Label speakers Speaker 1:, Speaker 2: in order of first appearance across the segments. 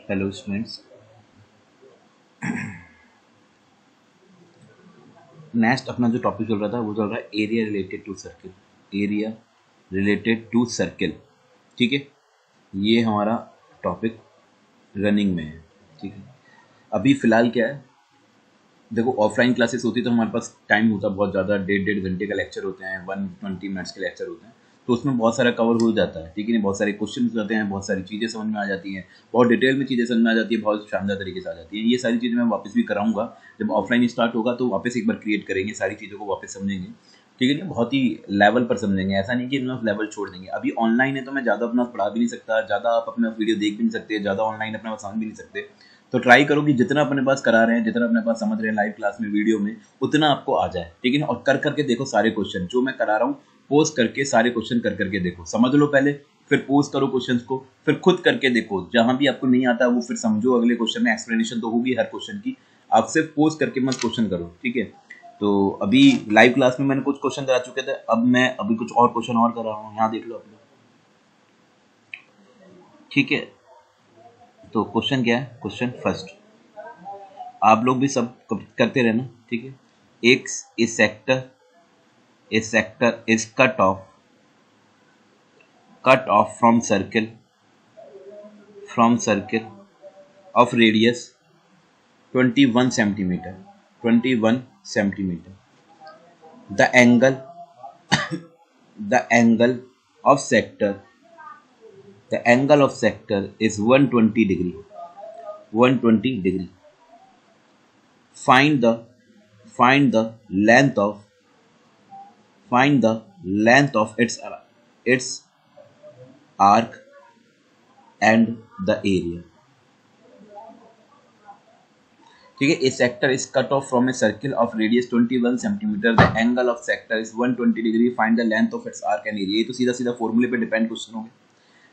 Speaker 1: Hello students, next अपना जो topic चल रहा था वो चल रहा है area related to circle. Area related to circle, ठीक है। ये हमारा टॉपिक रनिंग में है, ठीक है। अभी फिलहाल क्या है, देखो ऑफलाइन क्लासेस होती तो हमारे पास टाइम होता बहुत ज़्यादा, 1.5 घंटे का लेक्चर होते हैं, 120 मिनट्स के लेक्चर होते हैं, तो उसमें बहुत सारा कवर हो जाता है, ठीक है। बहुत सारे क्वेश्चन हो जाते हैं, बहुत सारी चीज़ें समझ में आ जाती हैं, बहुत डिटेल में चीज़ें समझ में आ जाती है, बहुत शानदार तरीके से आ जाती है। ये सारी चीज़ें मैं वापस भी कराऊंगा जब ऑफलाइन स्टार्ट होगा, तो वापस एक बार क्रिएट करेंगे, सारी चीज़ों को वापस समझेंगे, ठीक है। बहुत ही लेवल पर समझेंगे, ऐसा नहीं कि अपना लेवल छोड़ देंगे। अभी ऑनलाइन है तो मैं ज़्यादा अपना पढ़ा भी नहीं सकता, ज़्यादा आप अपना वीडियो देख भी नहीं सकते, ज़्यादा ऑनलाइन अपना समझ भी नहीं सकते। तो ट्राई करो कि जितना अपने पास करा रहे हैं, जितना अपने पास समझ रहे हैं लाइव क्लास में, वीडियो में, उतना आपको आ जाए, ठीक है ना। और कर करके देखो सारे क्वेश्चन जो मैं करा रहा हूँ, पोस्ट करके सारे क्वेश्चन कर करके देखो, समझ लो पहले, फिर पोस्ट करो क्वेश्चन को, फिर खुद करके देखो, जहां भी आपको नहीं आता वो फिर समझो। अगले क्वेश्चन में एक्सप्लेनेशन तो होगी हर क्वेश्चन की, आप सिर्फ पोस्ट करके मत क्वेश्चन करो, ठीक है। तो अभी लाइव क्लास में मैंने कुछ क्वेश्चन करा चुके थे, अब मैं अभी कुछ और क्वेश्चन और कर रहा हूँ, यहाँ देख लो आप लोग, ठीक है। तो क्वेश्चन क्या है, क्वेश्चन फर्स्ट, आप लोग भी सब करते रहना, ठीक है। एक sector is cut off from circle of radius 21 centimeter, 21 centimeter. The angle the angle of sector is 120 degree. 120 degree. Find the find the length of its arc and the area. ठीक है। A sector is cut off from a circle of radius 21 centimetre, the angle of sector is 120 degree, find the length of its arc and area. ये तो सीधा सीधा फॉर्मूले पे depend question हो गया,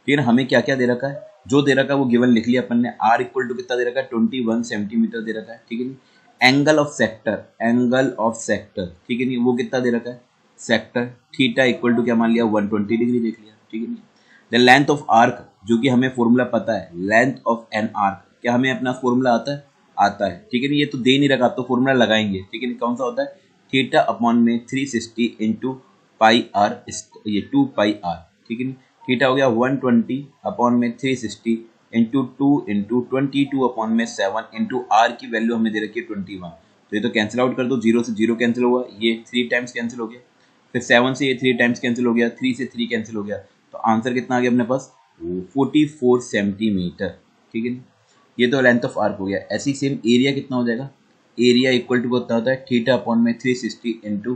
Speaker 1: ठीक है। हमें क्या क्या दे रखा है, जो दे रखा है वो गिवन लिख लिया अपन ने। आर इक्वल टू कितना दे रखा है, 21 सेंटीमीटर दे रखा है, ठीक है नी। एंगल ऑफ सेक्टर, ठीक है नी, वो कितना दे रखा है, सेक्टर थीटा इक्वल टू क्या मान लिया, 120 डिग्री देख लिया, ठीक है नी। द लेंथ ऑफ आर्क, जो कि हमें फॉर्मूला पता है, लेंथ ऑफ एन आर्क, क्या हमें अपना फॉर्मूला आता है, ठीक है। ये तो दे नहीं रखा तो फॉर्मूला लगाएंगे, ठीक है। कौन सा होता है, थीटा अपॉन में 360 इंटू पाई आर, ये 2 पाई आर, ठीक है। थीटा हो गया 120 अपॉन में 360 इंटू 2 इंटू 22 अपॉन में 7 इंटू आर की वैल्यू हमें दे रखी है 21। तो ये तो कैंसिल आउट कर दो, 0 से 0 कैंसिल हुआ, ये 3 टाइम्स कैंसिल हो गया, फिर 7 से ये 3 टाइम्स कैंसिल हो गया, 3 से 3 कैंसिल हो गया, तो आंसर कितना आ गया अपने पास, 44 सेंटीमीटर, ठीक है। ये तो लेंथ ऑफ आर्क हो गया। ऐसी सेम एरिया कितना हो जाएगा, एरिया इक्वल टू कितना होता है, थीटा अपॉन में 360 इंटू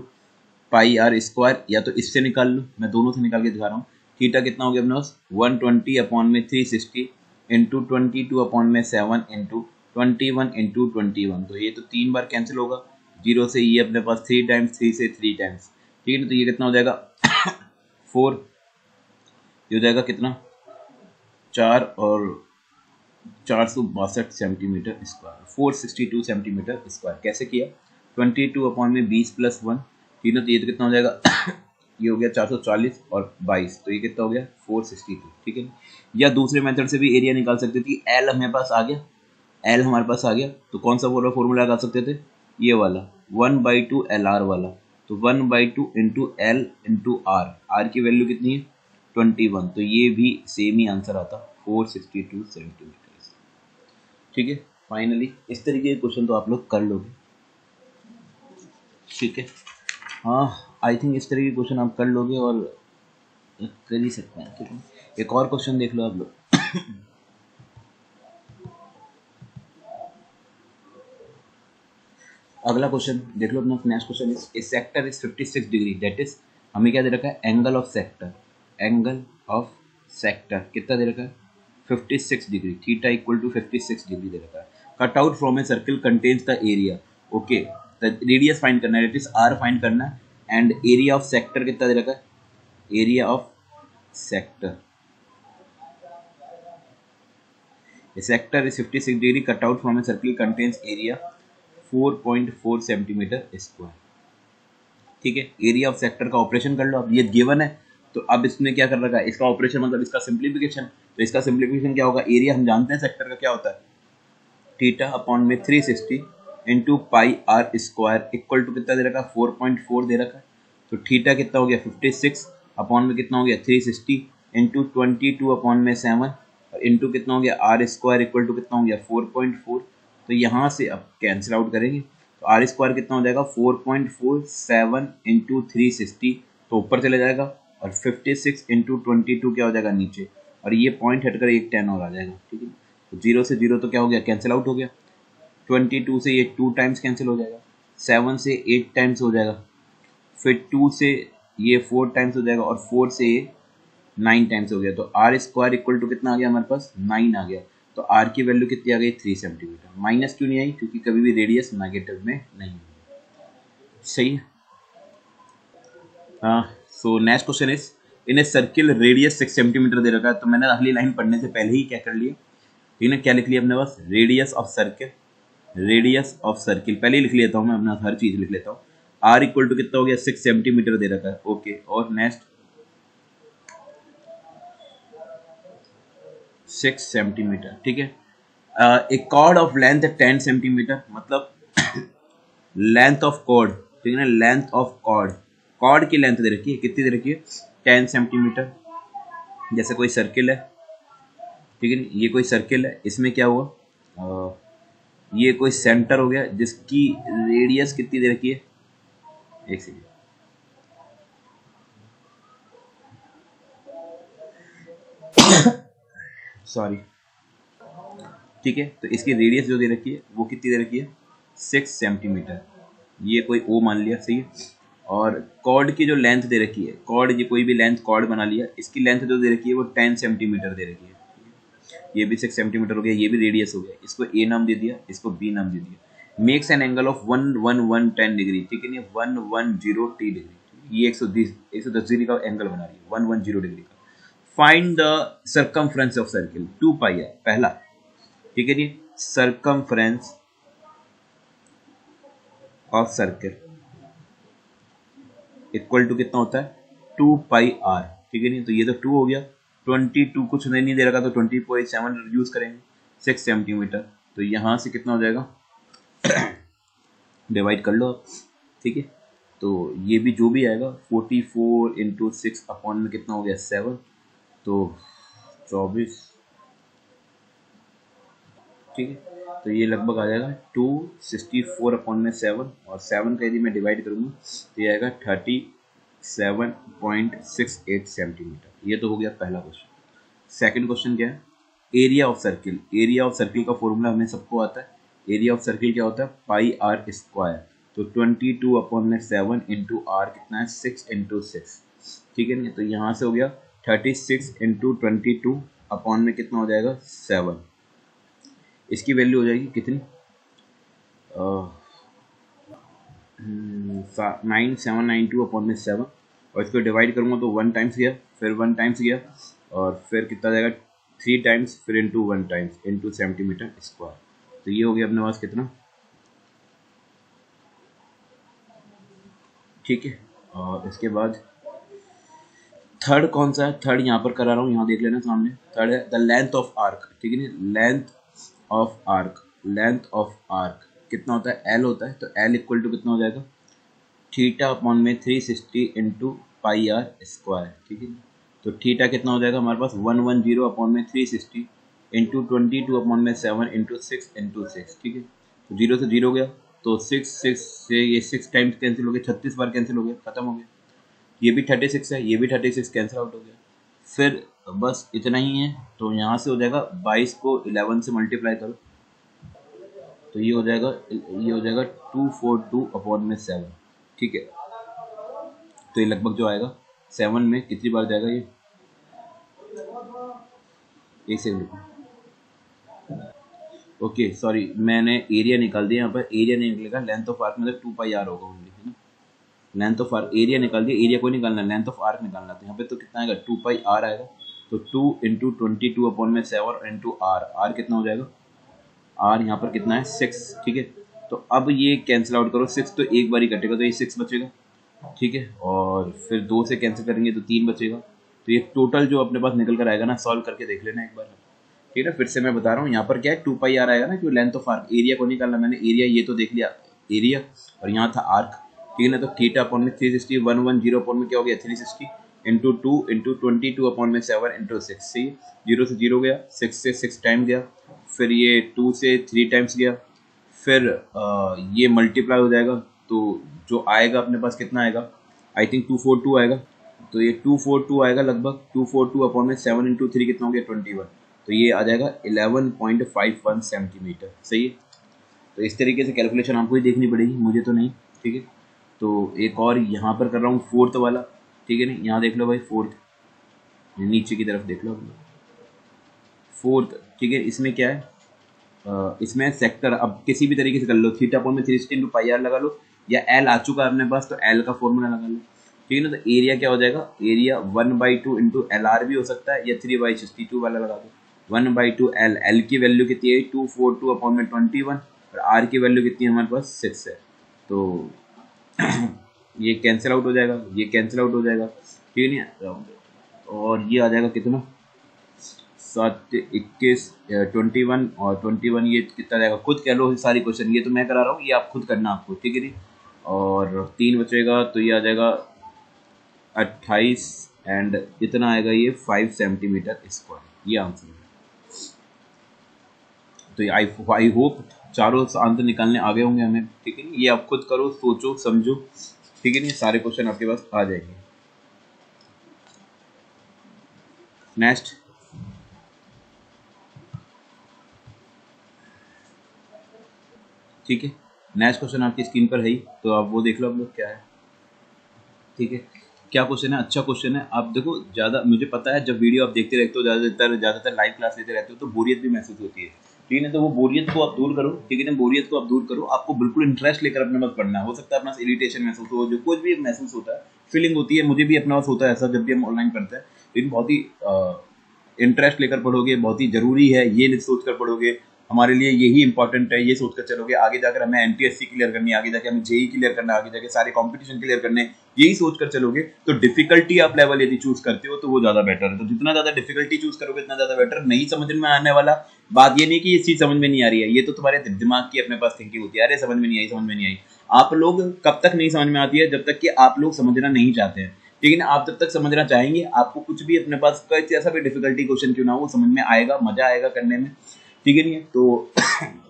Speaker 1: पाई आर स्क्वायर, या तो इससे निकाल लो, मैं दोनों से निकाल के दिखा रहा हूँ। थीटा कितना हो गया अपने पास, 120 अपॉन में 360 इंटू 22 अपॉन में 7 इंटू 21 इंटू 21, तो ये तो 3 बार कैंसिल होगा, 0 से ये अपने पास 3 टाइम्स, 3 से 3 टाइम्स, ठीक है ना। तो ये कितना हो जाएगा 4, ये हो जाएगा कितना, 4 और 462 सेंटीमीटर स्क्वायर, 462 सेंटीमीटर स्क्वायर। कैसे किया, 22 अपॉन में 20 प्लस 1, ठीक है। तो ये तो कितना हो जाएगा ये हो गया 440 और 22, तो ये कितना हो गया 462, ठीक है। या दूसरे मेथड से भी एरिया निकाल सकते थे, एल हमारे पास आ गया, एल हमारे पास आ गया, तो कौन सा फॉर्मूला लगा सकते थे, ये वाला 1/2 एल आर वाला। तो 1/2 into L into R, R की वैल्यू कितनी है 21, तो ये भी सेम ही आंसर आता 462 सेंटीमीटर, ठीक है। फाइनली इस तरीके के क्वेश्चन तो आप लोग कर लोगे, ठीक है। हाँ, आई थिंक इस तरीके के क्वेश्चन आप कर लोगे और कर ही सकते हैं, ठीक है। एक और क्वेश्चन देख लो आप लोग अगला क्वेश्चन देख लो अपना, next question is sector is 56 degree, that is हमें क्या दे रखा है, एंगल ऑफ सेक्टर कितना दे रखा है 56 degree, theta equal to 56 degree दे रखा है। Cut out from a circle contains the area, okay, the radius find करना है, दैट इज आर फाइंड करना है, एंड एरिया ऑफ सेक्टर कितना दे रखा है, area of sector, a sector is 56 degree cut out from a circle contains area 4.4 centimetre square, ठीक है। एरिया ऑफ सेक्टर का ऑपरेशन कर लो, अब ये गिवन है, तो अब इसने क्या कर रखा है, इसका ऑपरेशन मतलब इसका सिंप्लीफिकेशन, तो इसका सिंप्लीफिकेशन क्या होगा, एरिया हम जानते हैं सेक्टर का क्या होता है, थीटा अपॉन में 360 into pi R square equal to कितना दे रखा है, 4.4 दे रखा है। तो थीटा कितना हो गया 56 अपॉन में कितना हो गया 360 इंटू 22 अपॉन में 7 और इंटू कितना हो गया आर स्क्वायर इक्वल टू कितना हो गया 4.4। तो यहाँ से अब कैंसिल आउट करेंगे तो आर स्क्वायर कितना हो जाएगा 4.47 इंटू 360 तो ऊपर चले जाएगा और 56 इंटू 22 क्या हो जाएगा नीचे, और ये पॉइंट हटकर एक 10 और आ जाएगा। ठीक है, तो 0 से 0 तो क्या हो गया कैंसिल आउट हो गया, 22 से ये 2 टाइम्स कैंसिल हो जाएगा, 7 से 8 टाइम्स हो जाएगा, फिर 2 से ये 4 टाइम्स हो जाएगा और 4 से ये 9 टाइम्स हो गया। तो आर स्क्वायर इक्वल टू कितना आ गया हमारे पास 9 आ गया। तो आर की वैल्यू कितनी आ गई 3 सेंटीमीटर। माइनस क्यों नहीं आई, क्योंकि कभी भी रेडियस नेगेटिव में नहीं है। सही है। हाँ, so next question is in a circle radius 6 centimetre दे रखा है। तो मैंने अगली लाइन पढ़ने से पहले ही क्या कर लिया, ठीक है, क्या लिख लिया अपने पास, radius of circle, radius of circle पहले ही लिख लेता हूँ मैं, अपना हर चीज लिख लेता हूँ। आर इक्वल टू कितना हो गया 6 सेंटीमीटर दे रखा है। ओके, और नेक्स्ट 6 सेंटीमीटर। ठीक है, ए कॉर्ड ऑफ लेंथ 10 सेंटीमीटर, मतलब लेंथ ऑफ कॉर्ड, ठीक है ना, लेंथ ऑफ कॉर्ड, कॉर्ड की लेंथ दे रखी है, कितनी दे रखी है 10 सेंटीमीटर। जैसे कोई सर्किल है, ठीक है, ये कोई सर्किल है, इसमें क्या हुआ, ये कोई सेंटर हो गया जिसकी रेडियस कितनी दे रखी है, एक सेकेंड, सॉरी, ठीक है, तो इसकी रेडियस जो दे रखी है वो कितनी दे रखी है 6 सेंटीमीटर। ये कोई ओ मान लिया, सही है। और कॉर्ड की जो लेंथ दे रखी है, कॉर्ड, ये कोई भी लेंथ कॉर्ड बना लिया, इसकी लेंथ जो दे रखी है वो 10 सेंटीमीटर दे रखी है। ये भी 6 सेंटीमीटर हो गया, ये भी रेडियस हो गया, इसको ए नाम दे दिया, इसको बी नाम दे दिया। Makes an angle of 110 degree, ठीक है, 110 डिग्री, ये 110 डिग्री का एंगल बना रही है, 110 डिग्री का। Find the circumference of circle 2 pi है पहला, ठीक है जी, circumference of circle equal to कितना होता है 2 पाई आर, ठीक है नहीं, तो ये तो 2 हो गया, 22 कुछ नहीं दे रखा तो 20.7 यूज करेंगे, 6 सेंटीमीटर, तो यहाँ से कितना हो जाएगा डिवाइड कर लो आप, ठीक है, तो ये भी जो भी आएगा 44 इंटू 6 अपॉन में कितना हो गया 7, तो 24, ठीक है, तो ये लगभग आ जाएगा 264 अपॉन में 7, और 7 का यदि मैं डिवाइड करूँगा तो ये आएगा 37.68 सेंटीमीटर। ये तो हो गया पहला क्वेश्चन। सेकंड क्वेश्चन क्या है, area of circle. Area of circle का फॉर्मूला हमें सबको आता है, एरिया ऑफ सर्किल क्या होता है पाई आर स्क्वायर, तो 22 अपॉन में 7 इंटू आर कितना है 6 इंटू 6, ठीक है ना, तो यहाँ से हो गया 36 इंटू 22 अपॉन में कितना हो जाएगा 7, इसकी वैल्यू हो जाएगी कितनी 9792 अपॉन में 7, और इसको डिवाइड करूँगा तो 1 टाइम्स गया, फिर 1 टाइम्स गया, और फिर कितना जाएगा 3 टाइम्स, फिर into 1 times into centimetre square, तो ये हो गया अपने पास कितना, ठीक है। और इसके बाद थर्ड कौन सा है, थर्ड यहाँ पर करा रहा हूँ, यहाँ देख लेना सामने, थर्ड है द लेंथ ऑफ आर्क, ठीक है ना, length of arc, length of arc कितना होता है एल होता है, तो एल इक्वल टू कितना हो जाएगा थीटा अपॉन में 360 इंटू पाई आर स्क्वायर, ठीक है, तो थीटा कितना हो जाएगा हमारे पास 110 अपॉन में 360 इंटू 22 अपॉन में 7 इंटू 6 इंटू 6, ठीक है, तो 0 से 0 गया, तो 6 से ये 6 टाइम्स कैंसिल हो गया, 36 बार कैंसिल हो गया, खत्म हो गया, ये भी 36 है, ये भी 36 कैंसिल आउट हो गया, फिर बस इतना ही है, तो यहाँ से हो जाएगा 22 को 11 से मल्टीप्लाई करो, तो ये हो जाएगा 242 अपॉन में 7, ठीक है, तो ये लगभग जो आएगा 7 में कितनी बार जाएगा ये, एक सेकंड, ओके सॉरी, मैंने एरिया निकाल दिया, यहाँ पर एरिया नहीं निकलेगा, लेंथ ऑफ आर्क मतलब 2 पाई आर होगा ओनली, है ना, लेंथ ऑफ आर्क, एरिया निकाल दिया, एरिया को निकालना, लेंथ ऑफ आर्क निकालना, तो यहाँ पे तो कितना आएगा 2 पाई आर आएगा, तो 2 इंटू 22 अपॉन में 7 इंटू आर, आर कितना हो जाएगा, आर यहाँ पर कितना है 6, ठीक है, तो अब ये कैंसिल आउट करो, 6 तो एक बार ही कटेगा, तो ये 6 बचेगा, ठीक है, और फिर 2 से कैंसिल करेंगे तो 3 बचेगा, तो ये टोटल जो अपने पास निकल कर आएगा ना, सॉल्व करके देख लेना एक बार, ठीक है। फिर से मैं बता रहा हूँ, यहाँ पर क्या है 2 पाई आर आएगा ना, क्योंकि लेंथ ऑफ आर्क, एरिया को निकालना मैंने, एरिया ये तो देख लिया एरिया, और यहाँ था आर्क, ठीक है ना। तो थीटा अपॉन में 360, 110 अपॉन में क्या हो गया 360 इंटू 2 इंटू 22 अपॉन में 7 इंटू 6, सही, 0 से 0 गया, 6 से 6 टाइम गया, फिर ये 2 से 3 टाइम्स गया, फिर ये मल्टीप्लाई हो जाएगा, तो जो आएगा अपने पास कितना आएगा, आई थिंक 242 आएगा, तो ये 242 आएगा लगभग, 242 अपॉन में 7 इंटू 3 कितना हो गया 21, तो ये आ जाएगा 11.51 सेंटीमीटर, सही है। तो इस तरीके से कैलकुलेशन आपको ही देखनी पड़ेगी, मुझे तो नहीं, ठीक है। तो एक और यहाँ पर कर रहा हूँ फोर्थ वाला, ठीक है नहीं, यहाँ देख लो भाई फोर्थ, नीचे की तरफ देख लो फोर्थ, ठीक है। इसमें क्या है, इसमें सेक्टर, अब किसी भी तरीके से कर लो, थीटा अपॉन में 360 इंटू पाई आर लगा लो, या एल आ चुका है अपने पास तो एल का फॉर्मूला लगा लो, ठीक है ना। तो एरिया क्या हो जाएगा, एरिया 1/2 इंटू एल आर भी हो सकता है, या 3/62 वाला लगा दो, 1/2 एल, एल की वैल्यू कितनी है 242 अपॉन में 21, और आर की वैल्यू कितनी है हमारे पास 6 है, तो ये कैंसिल आउट हो जाएगा, ये कैंसिल आउट हो जाएगा, ठीक है ना। और ये आ जाएगा कितना 7 21 21 और 21, ये कितना जाएगा खुद कह लो सारी क्वेश्चन, ये तो मैं करा रहा हूँ, ये आप खुद करना आपको, ठीक है नहीं। और 3 बचेगा तो ये आ जाएगा 28 एंड इतना आएगा ये 5 सेंटीमीटर स्क्वायर, ये आंसर है। तो आई होप चारों आंसर निकालने आ गए होंगे हमें, ठीक है। ये आप खुद करो, सोचो समझो, ठीक है नहीं, सारे क्वेश्चन आपके पास आ जाएंगे। नेक्स्ट, ठीक है, नेक्स्ट क्वेश्चन आपकी स्क्रीन पर है ही, तो आप वो देख लो आप लोग क्या है, ठीक है। क्या क्वेश्चन है, अच्छा क्वेश्चन है। आप देखो, ज़्यादा मुझे पता है जब वीडियो आप देखते रहते हो, ज़्यादातर लाइव क्लास लेते रहते हो तो बोरियत भी महसूस होती है, ठीक है। तो वो बोरियत को आप दूर करो, ठीक है ना, बोरियत को आप दूर करो, आपको बिल्कुल इंटरेस्ट लेकर अपने पास पढ़ना है। हो सकता है अपना इरिटेशन महसूस हो, जो कुछ भी महसूस होता है, फीलिंग होती है, मुझे भी अपने पास होता है ऐसा जब भी हम ऑनलाइन पढ़ते हैं, लेकिन बहुत ही इंटरेस्ट लेकर पढ़ोगे, बहुत ही जरूरी है, ये सोच कर पढ़ोगे हमारे लिए यही इंपॉर्टेंट है, ये सोचकर चलोगे आगे जाकर हमें एनटीएससी क्लियर करनी है, आगे जाके हमें जेई क्लियर करना है, आगे जाके सारे कंपटीशन क्लियर करने, यही सोचकर चलोगे तो डिफिकल्टी आप लेवल यदि चूज करते हो तो वो ज्यादा बेटर है। तो जितना ज्यादा डिफिकल्टी चूज करोगे उतना ज्यादा बेटर। नहीं समझ में आने वाला, बात ये नहीं कि ये चीज समझ में नहीं आ रही है, ये तो तुम्हारे दिमाग की अपने पास थिंकिंग होती है, अरे समझ में नहीं आई, समझ में नहीं आई। आप लोग कब तक नहीं समझ में आती है, जब तक कि आप लोग समझना नहीं चाहते हैं, ठीक है ना। आप जब तक समझना चाहेंगे, आपको कुछ भी अपने पास कैसा भी डिफिकल्टी क्वेश्चन क्यों ना हो, समझ में आएगा, मजा आएगा करने में, ठीक है नहीं है। तो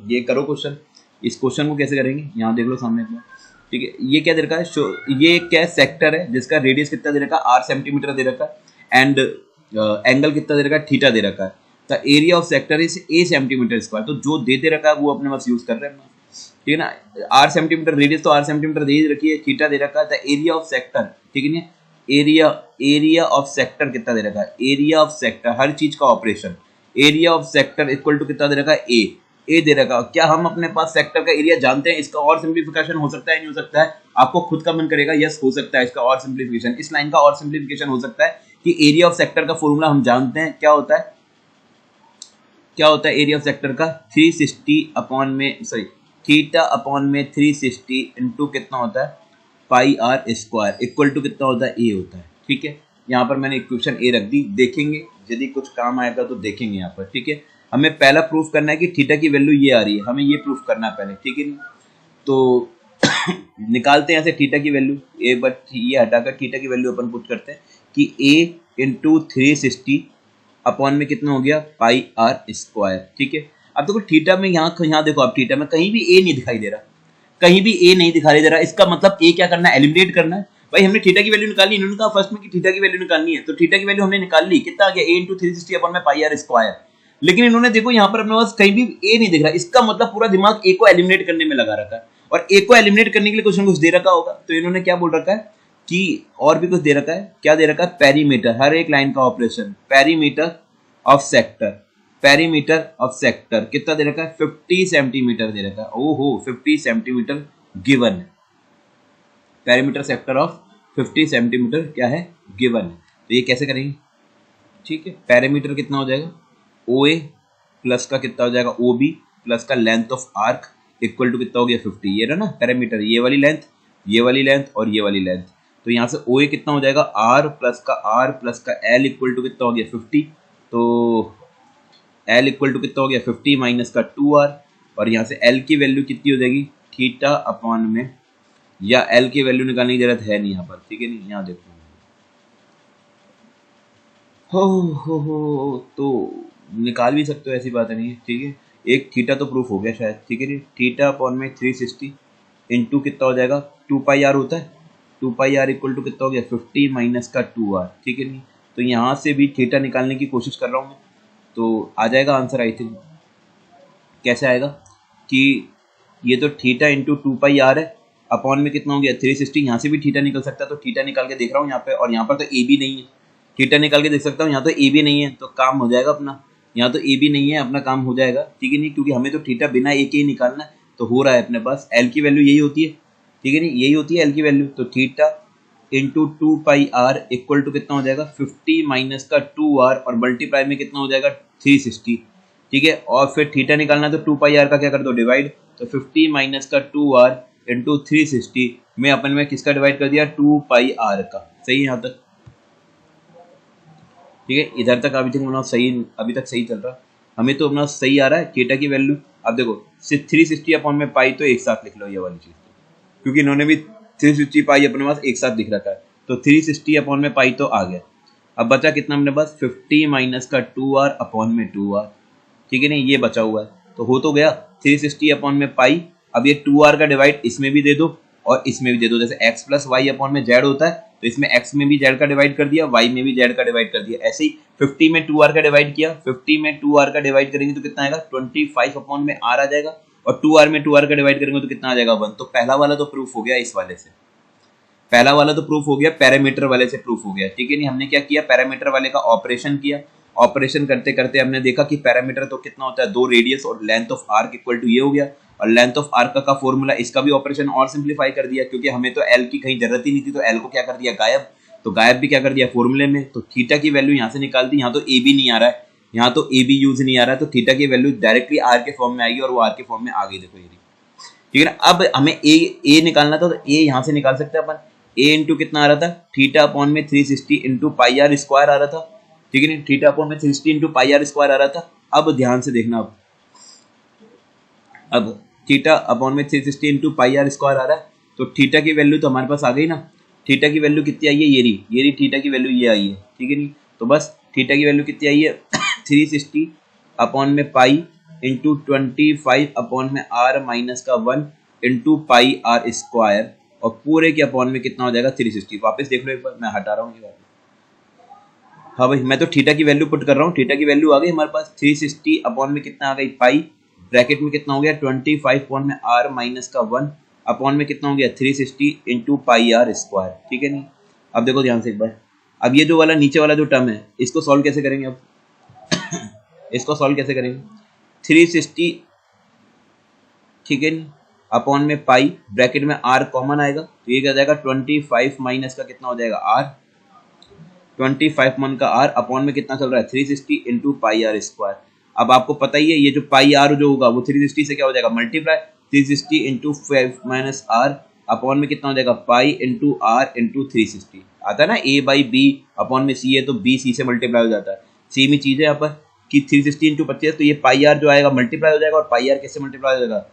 Speaker 1: ये करो क्वेश्चन। इस क्वेश्चन को कैसे करेंगे, यहाँ देख लो सामने अपना, ठीक है। ये क्या दे रखा है, ये क्या सेक्टर है जिसका रेडियस कितना दे रखा है, 8 सेंटीमीटर दे रखा है, एंड एंगल कितना दे रखा है, थीटा दे रखा है। The area of sector is a centimetre square, तो जो दे रखा है वो अपने पास यूज कर रहे हैं, ठीक है ना। 8 सेंटीमीटर रेडियस, तो 8 सेंटीमीटर दे रखी है, थीटा दे रखा है। द एरिया ऑफ सेक्टर, ठीक है ना, एरिया ऑफ सेक्टर कितना दे रखा है, एरिया ऑफ सेक्टर, हर चीज का operation, area of sector equal to कितना दे रखा है, ए दे रखा। क्या हम अपने पास सेक्टर का एरिया जानते हैं? इसका और सिंप्लीफिकेशन हो सकता है, नहीं हो सकता है? आपको खुद का मन करेगा, यस हो सकता है इसका और सिंप्लीफिकेशन, इस लाइन का और सिंप्लीफिकेशन हो सकता है कि एरिया ऑफ सेक्टर का फॉर्मूला हम जानते हैं, क्या होता है, क्या होता है एरिया ऑफ सेक्टर का, 360 अपॉन में सॉरी थीटा अपॉन में 360 इंटू कितना होता है, पाई आर स्क्वायर इक्वल टू कितना होता है, ए होता है, ठीक है। यहाँ पर मैंने इक्वेशन ए रख दी, देखेंगे यदि कुछ काम आएगा तो देखेंगे यहाँ पर, ठीक है। हमें पहला प्रूफ करना है कि थीटा की वैल्यू ये आ रही है, हमें ये प्रूफ करना है पहले, ठीक है। तो निकालते हैं ऐसे थीटा की वैल्यू, ए बट ये हटाकर थीटा की वैल्यू अपन पुट करते हैं कि ए इंटू 360 अपॉन में कितना हो गया, पाई आर स्क्वायर, ठीक है। अब देखो थीटा में यहाँ देखो, आप थीटा में कहीं भी ए नहीं दिखाई दे रहा, कहीं भी ए नहीं दिखाई दे रहा, इसका मतलब ए क्या करना है, एलिमिनेट करना है। भाई हमने थीटा की वैल्यू निकाली, इन्होंने कहा फर्स्ट में कि थीटा की वैल्यू निकालनी है, तो थीटा की वैल्यू हमने निकाल ली, कितना आ गया, ए इंटू 360 अपॉन में पाई आर स्क्वायर। लेकिन इन्होंने देखो यहाँ पर अपने पास कहीं भी ए नहीं दिख रहा, इसका मतलब पूरा दिमाग ए को एलिमिनेट करने में लगा रखा है, और ए को एलिमिनेट करने के लिए कुछ दे रखा होगा। तो इन्होंने क्या बोल रखा है कि और भी कुछ दे रखा है, क्या दे रखा है, पेरीमीटर, हर एक लाइन का operation, perimeter of sector, perimeter of sector कितना दे रखा है, 50 सेंटीमीटर दे रखा है। ओहो 50 सेंटीमीटर गिवन है, पेरीमीटर सेक्टर ऑफ 50 सेंटीमीटर क्या है, गिवन है। तो ये कैसे करेंगे, ठीक है। पेरीमीटर कितना हो जाएगा, ओ ए प्लस का कितना हो जाएगा, ओ बी प्लस का length of arc equal to कितना हो गया 50, ये रहा ना पेरीमीटर, ये वाली लेंथ, ये वाली लेंथ और ये वाली लेंथ। तो यहाँ से ओ ए कितना हो जाएगा आर प्लस का एल इक्वल टू कितना हो गया 50, तो एल इक्वल टू कितना हो गया 50 माइनस का 2r, और यहाँ से एल की वैल्यू कितनी हो जाएगी थीटा अपॉन में, या एल की वैल्यू निकालने की जरूरत है नहीं यहाँ पर, ठीक है नहीं, यहाँ देखो हो तो निकाल भी सकते हो, ऐसी बात नहीं है, ठीक है। एक थीटा तो प्रूफ हो गया शायद, ठीक है जी। थीटा अपॉन में 360 इंटू कितना हो जाएगा 2 पाई आर होता है, 2 पाई आर इक्वल टू कितना हो गया 50 माइनस का 2r, ठीक है नहीं। तो यहाँ से भी थीटा निकालने की कोशिश कर रहा हूँ मैं, तो आ जाएगा आंसर आई थिंक। कैसे आएगा कि ये तो थीटा इंटू 2 पाई आर है, अपॉन में कितना हो गया 360, यहाँ से भी थीटा निकल सकता है, तो थीटा निकाल के देख रहा हूँ यहाँ पे, और यहाँ पर तो ए भी नहीं है, थीटा निकाल के देख सकता हूँ, यहाँ तो ए भी नहीं है, तो काम हो जाएगा अपना। यहाँ तो ए भी नहीं है, अपना काम हो जाएगा, ठीक है नहीं, क्योंकि हमें तो थीटा बिना ए के ही निकालना है, तो हो रहा है अपने पास। एल की वैल्यू यही होती है, ठीक है नहीं, यही होती है एल की वैल्यू। तो theta into 2 pi R equal to कितना हो जाएगा 50 माइनस का 2r, और मल्टीप्लाई में कितना हो जाएगा 360, ठीक है। और फिर थीटा निकालना है तो 2 पाई आर का क्या कर दो डिवाइड, तो 50 माइनस का 2r इंटू 360 में अपन में किसका डिवाइड कर दिया 2 पाई आर का, सही है यहाँ तक, ठीक है। इधर तक अभी तक अपना सही, अभी तक सही चल रहा, हमें तो अपना सही आ रहा है थीटा की वैल्यू। अब देखो 360 अपॉन में पाई तो एक साथ लिख लो ये वाली चीज, क्योंकि इन्होंने भी 360 पाई अपने पास एक साथ दिख रखा है, तो 360 अपॉन में पाई तो आ गया। अब बचा कितना अपने पास 50 माइनस का 2r अपॉन में 2r, ठीक है नहीं, ये बचा हुआ है, तो हो तो गया 360 अपॉन में पाई। अब ये 2r का डिवाइड इसमें भी दे दो और इसमें भी दे दो, जैसे x प्लस वाई अपॉन में z होता है, तो इसमें x में भी z का डिवाइड कर दिया, y में भी z का डिवाइड कर दिया। ऐसे ही 50 में 2r का डिवाइड किया, 50 में 2r का डिवाइड करेंगे तो कितना आएगा 25 अपॉन में r आ जाएगा, और 2r में 2r का डिवाइड करेंगे तो कितना आ जाएगा 1। तो पहला वाला तो प्रूफ हो गया, इस वाले से पहला वाला तो प्रूफ हो गया, पैरामीटर वाले से प्रूफ हो गया, ठीक है नहीं। हमने क्या किया, पैरामीटर वाले का ऑपरेशन किया, ऑपरेशन करते करते हमने देखा कि पैरामीटर तो कितना होता है 2 रेडियस और length of arc equal to ये हो गया, और लेंथ ऑफ आर्क का फॉर्मूला, इसका भी ऑपरेशन और सिंप्लीफाई कर दिया, क्योंकि हमें तो एल की कहीं जरूरत ही नहीं थी, तो एल को क्या कर दिया गायब, तो गायब भी क्या कर दिया फॉर्मूले में। तो थीटा की वैल्यू यहाँ से निकाल दी, यहाँ तो ए भी नहीं आ रहा है, यहाँ तो ए भी यूज नहीं आ रहा है, तो थीटा की वैल्यू डायरेक्टली आर के फॉर्म में आएगी, और वो आर के फॉर्म में आ गई, देखो ये, ठीक है ना। अब हमें ए निकालना था, तो ए यहाँ से निकाल सकते हैं अपन, ए इंटू कितना आ रहा था थीटा अपॉन में 360 इंटू पाई आर स्क्वायर आ रहा था, ठीक है ना, थीटा अपॉन में 360 इंटू पाई आर स्क्वायर आ रहा था। अब ध्यान से देखना, अब थीटा अपॉन में 360 इंटू पाई आर स्क्वायर आ रहा है, तो थीटा की वैल्यू तो हमारे पास आ गई ना, थीटा की वैल्यू कितनी आई है, ये रही थीटा की वैल्यू ये आई है, ठीक है नहीं। तो बस थीटा की वैल्यू कितनी आई है 360 अपॉन में पाई इंटू 25 अपॉन में आर माइनस का 1 इंटू पाई आर स्क्वायर, और पूरे के अपॉन में कितना हो जाएगा 360। वापस देख लो एक बार, मैं हटा रहा हूँ ये बात। हाँ भाई, मैं तो थीटा की वैल्यू पुट कर रहा हूँ, थीटा की वैल्यू आ गई हमारे पास 360 अपॉन में कितना आ गई पाई, ब्रैकेट में कितना हो गया 25 अपॉन में आर माइनस का 1 अपॉन में कितना हो गया 360 इंटू पाई आर स्क्वायर, ठीक है नहीं। अब देखो ध्यान से एक बार, अब ये जो वाला नीचे वाला जो टर्म है, इसको सॉल्व कैसे करेंगे, अब इसको सॉल्व कैसे करेंगे 360, ठीक है नहीं, अपॉन में पाई, ब्रैकेट में आर कॉमन आएगा, तो ये क्या जाएगा 25 माइनस का कितना हो जाएगा आर, 25 मन का आर अपॉन में कितना चल रहा है 360 इंटू पाई आर स्क्वायर। अब आपको पता ही है ये जो पाई आर जो होगा वो 360 से क्या हो जाएगा multiply, 360 into 5 minus R upon में कितना हो जाएगा पाई इंटू आर इंटू 360। आता है ना ए बाई बी अपॉन में सी है, तो बी सी से मल्टीप्लाई हो जाता है, सी में चीज है यहाँ पर कि 360 इंटू 25, तो ये पाई आर जो आएगा मल्टीप्लाई हो जाएगा, और पाई आर कैसे मल्टीप्लाई हो जाएगा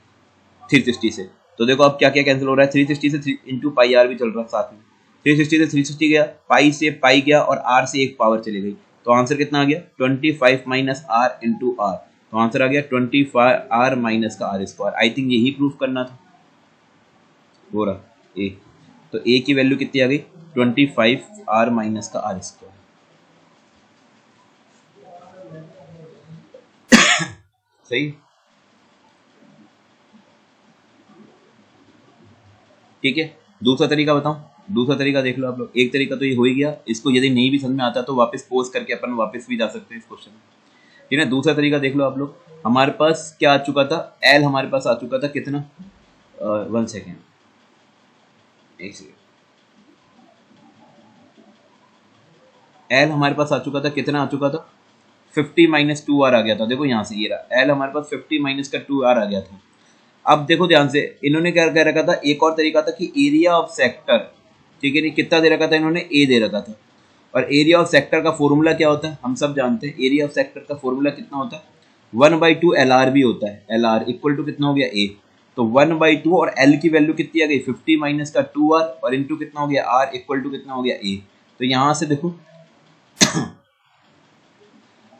Speaker 1: 360 से। तो देखो अब क्या क्या कैंसिल हो रहा है, 360 से इंटू पाई आर भी चल रहा है साथ में, 360 से 360 गया, पाई से पाई गया, और आर से एक पावर चली गई, तो आंसर कितना आ गया 25 माइनस आर इंटू आर, तो आंसर आ गया 25 आर माइनस का आर स्क्वायर। आई थिंक यही प्रूफ करना था, हो रहा ए, तो ए की वैल्यू कितनी आ गई 25 आर माइनस का आर स्क्वायर। सही, ठीक है। दूसरा तरीका बताऊं, दूसरा तरीका देख लो आप लोग, एक तरीका तो ये हो ही गया, इसको यदि नहीं भी समझ में आता तो वापस पोज करके अपन वापस भी जा सकते हैं इस क्वेश्चन में, ठीक है। दूसरा तरीका देख लो आप लोग, हमारे पास क्या आ चुका था, एल हमारे पास आ चुका था कितना, 1 सेकेंड, एक सेकेंड, एल हमारे पास आ चुका था, कितना आ चुका था 50 माइनस 2r आ गया था, देखो यहाँ से ये रहा एल हमारे पास 50 माइनस का 2r आ गया था। अब देखो ध्यान से, इन्होंने क्या कह रखा था, एक और तरीका था कि एरिया ऑफ सेक्टर ठीक है नहीं, कितना दे रखा था इन्होंने, ए दे रखा था। और एरिया ऑफ सेक्टर का फॉर्मूला क्या होता है, हम सब जानते हैं, एरिया ऑफ सेक्टर का फॉर्मूला कितना होता है, 1/2 LR भी होता है, LR इक्वल टू कितना हो गया, ए। तो 1/2 और L की वैल्यू कितनी आ गई, 50 माइनस का 2R और इंटू कितना हो गया, R इक्वल टू कितना हो गया, ए। तो यहाँ से देखो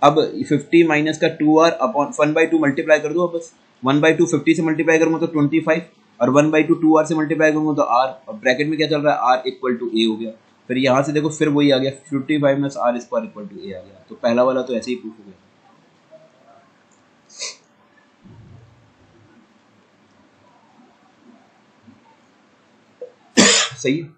Speaker 1: अब 50 माइनस का 2R अपॉन 1/2 मल्टीप्लाई कर दो, अब बस 1/2 50 से मल्टीप्लाई करूंगा तो 25 और 1/2 2R से मल्टीप्लाई करूंगा तो R, और ब्रैकेट में क्या चल रहा है, R इक्वल टू ए हो गया। फिर यहाँ से देखो फिर वही आ गया, 55 minus R square equal to A आ गया। तो पहला वाला तो ऐसे ही प्रूफ हो गया। सही है,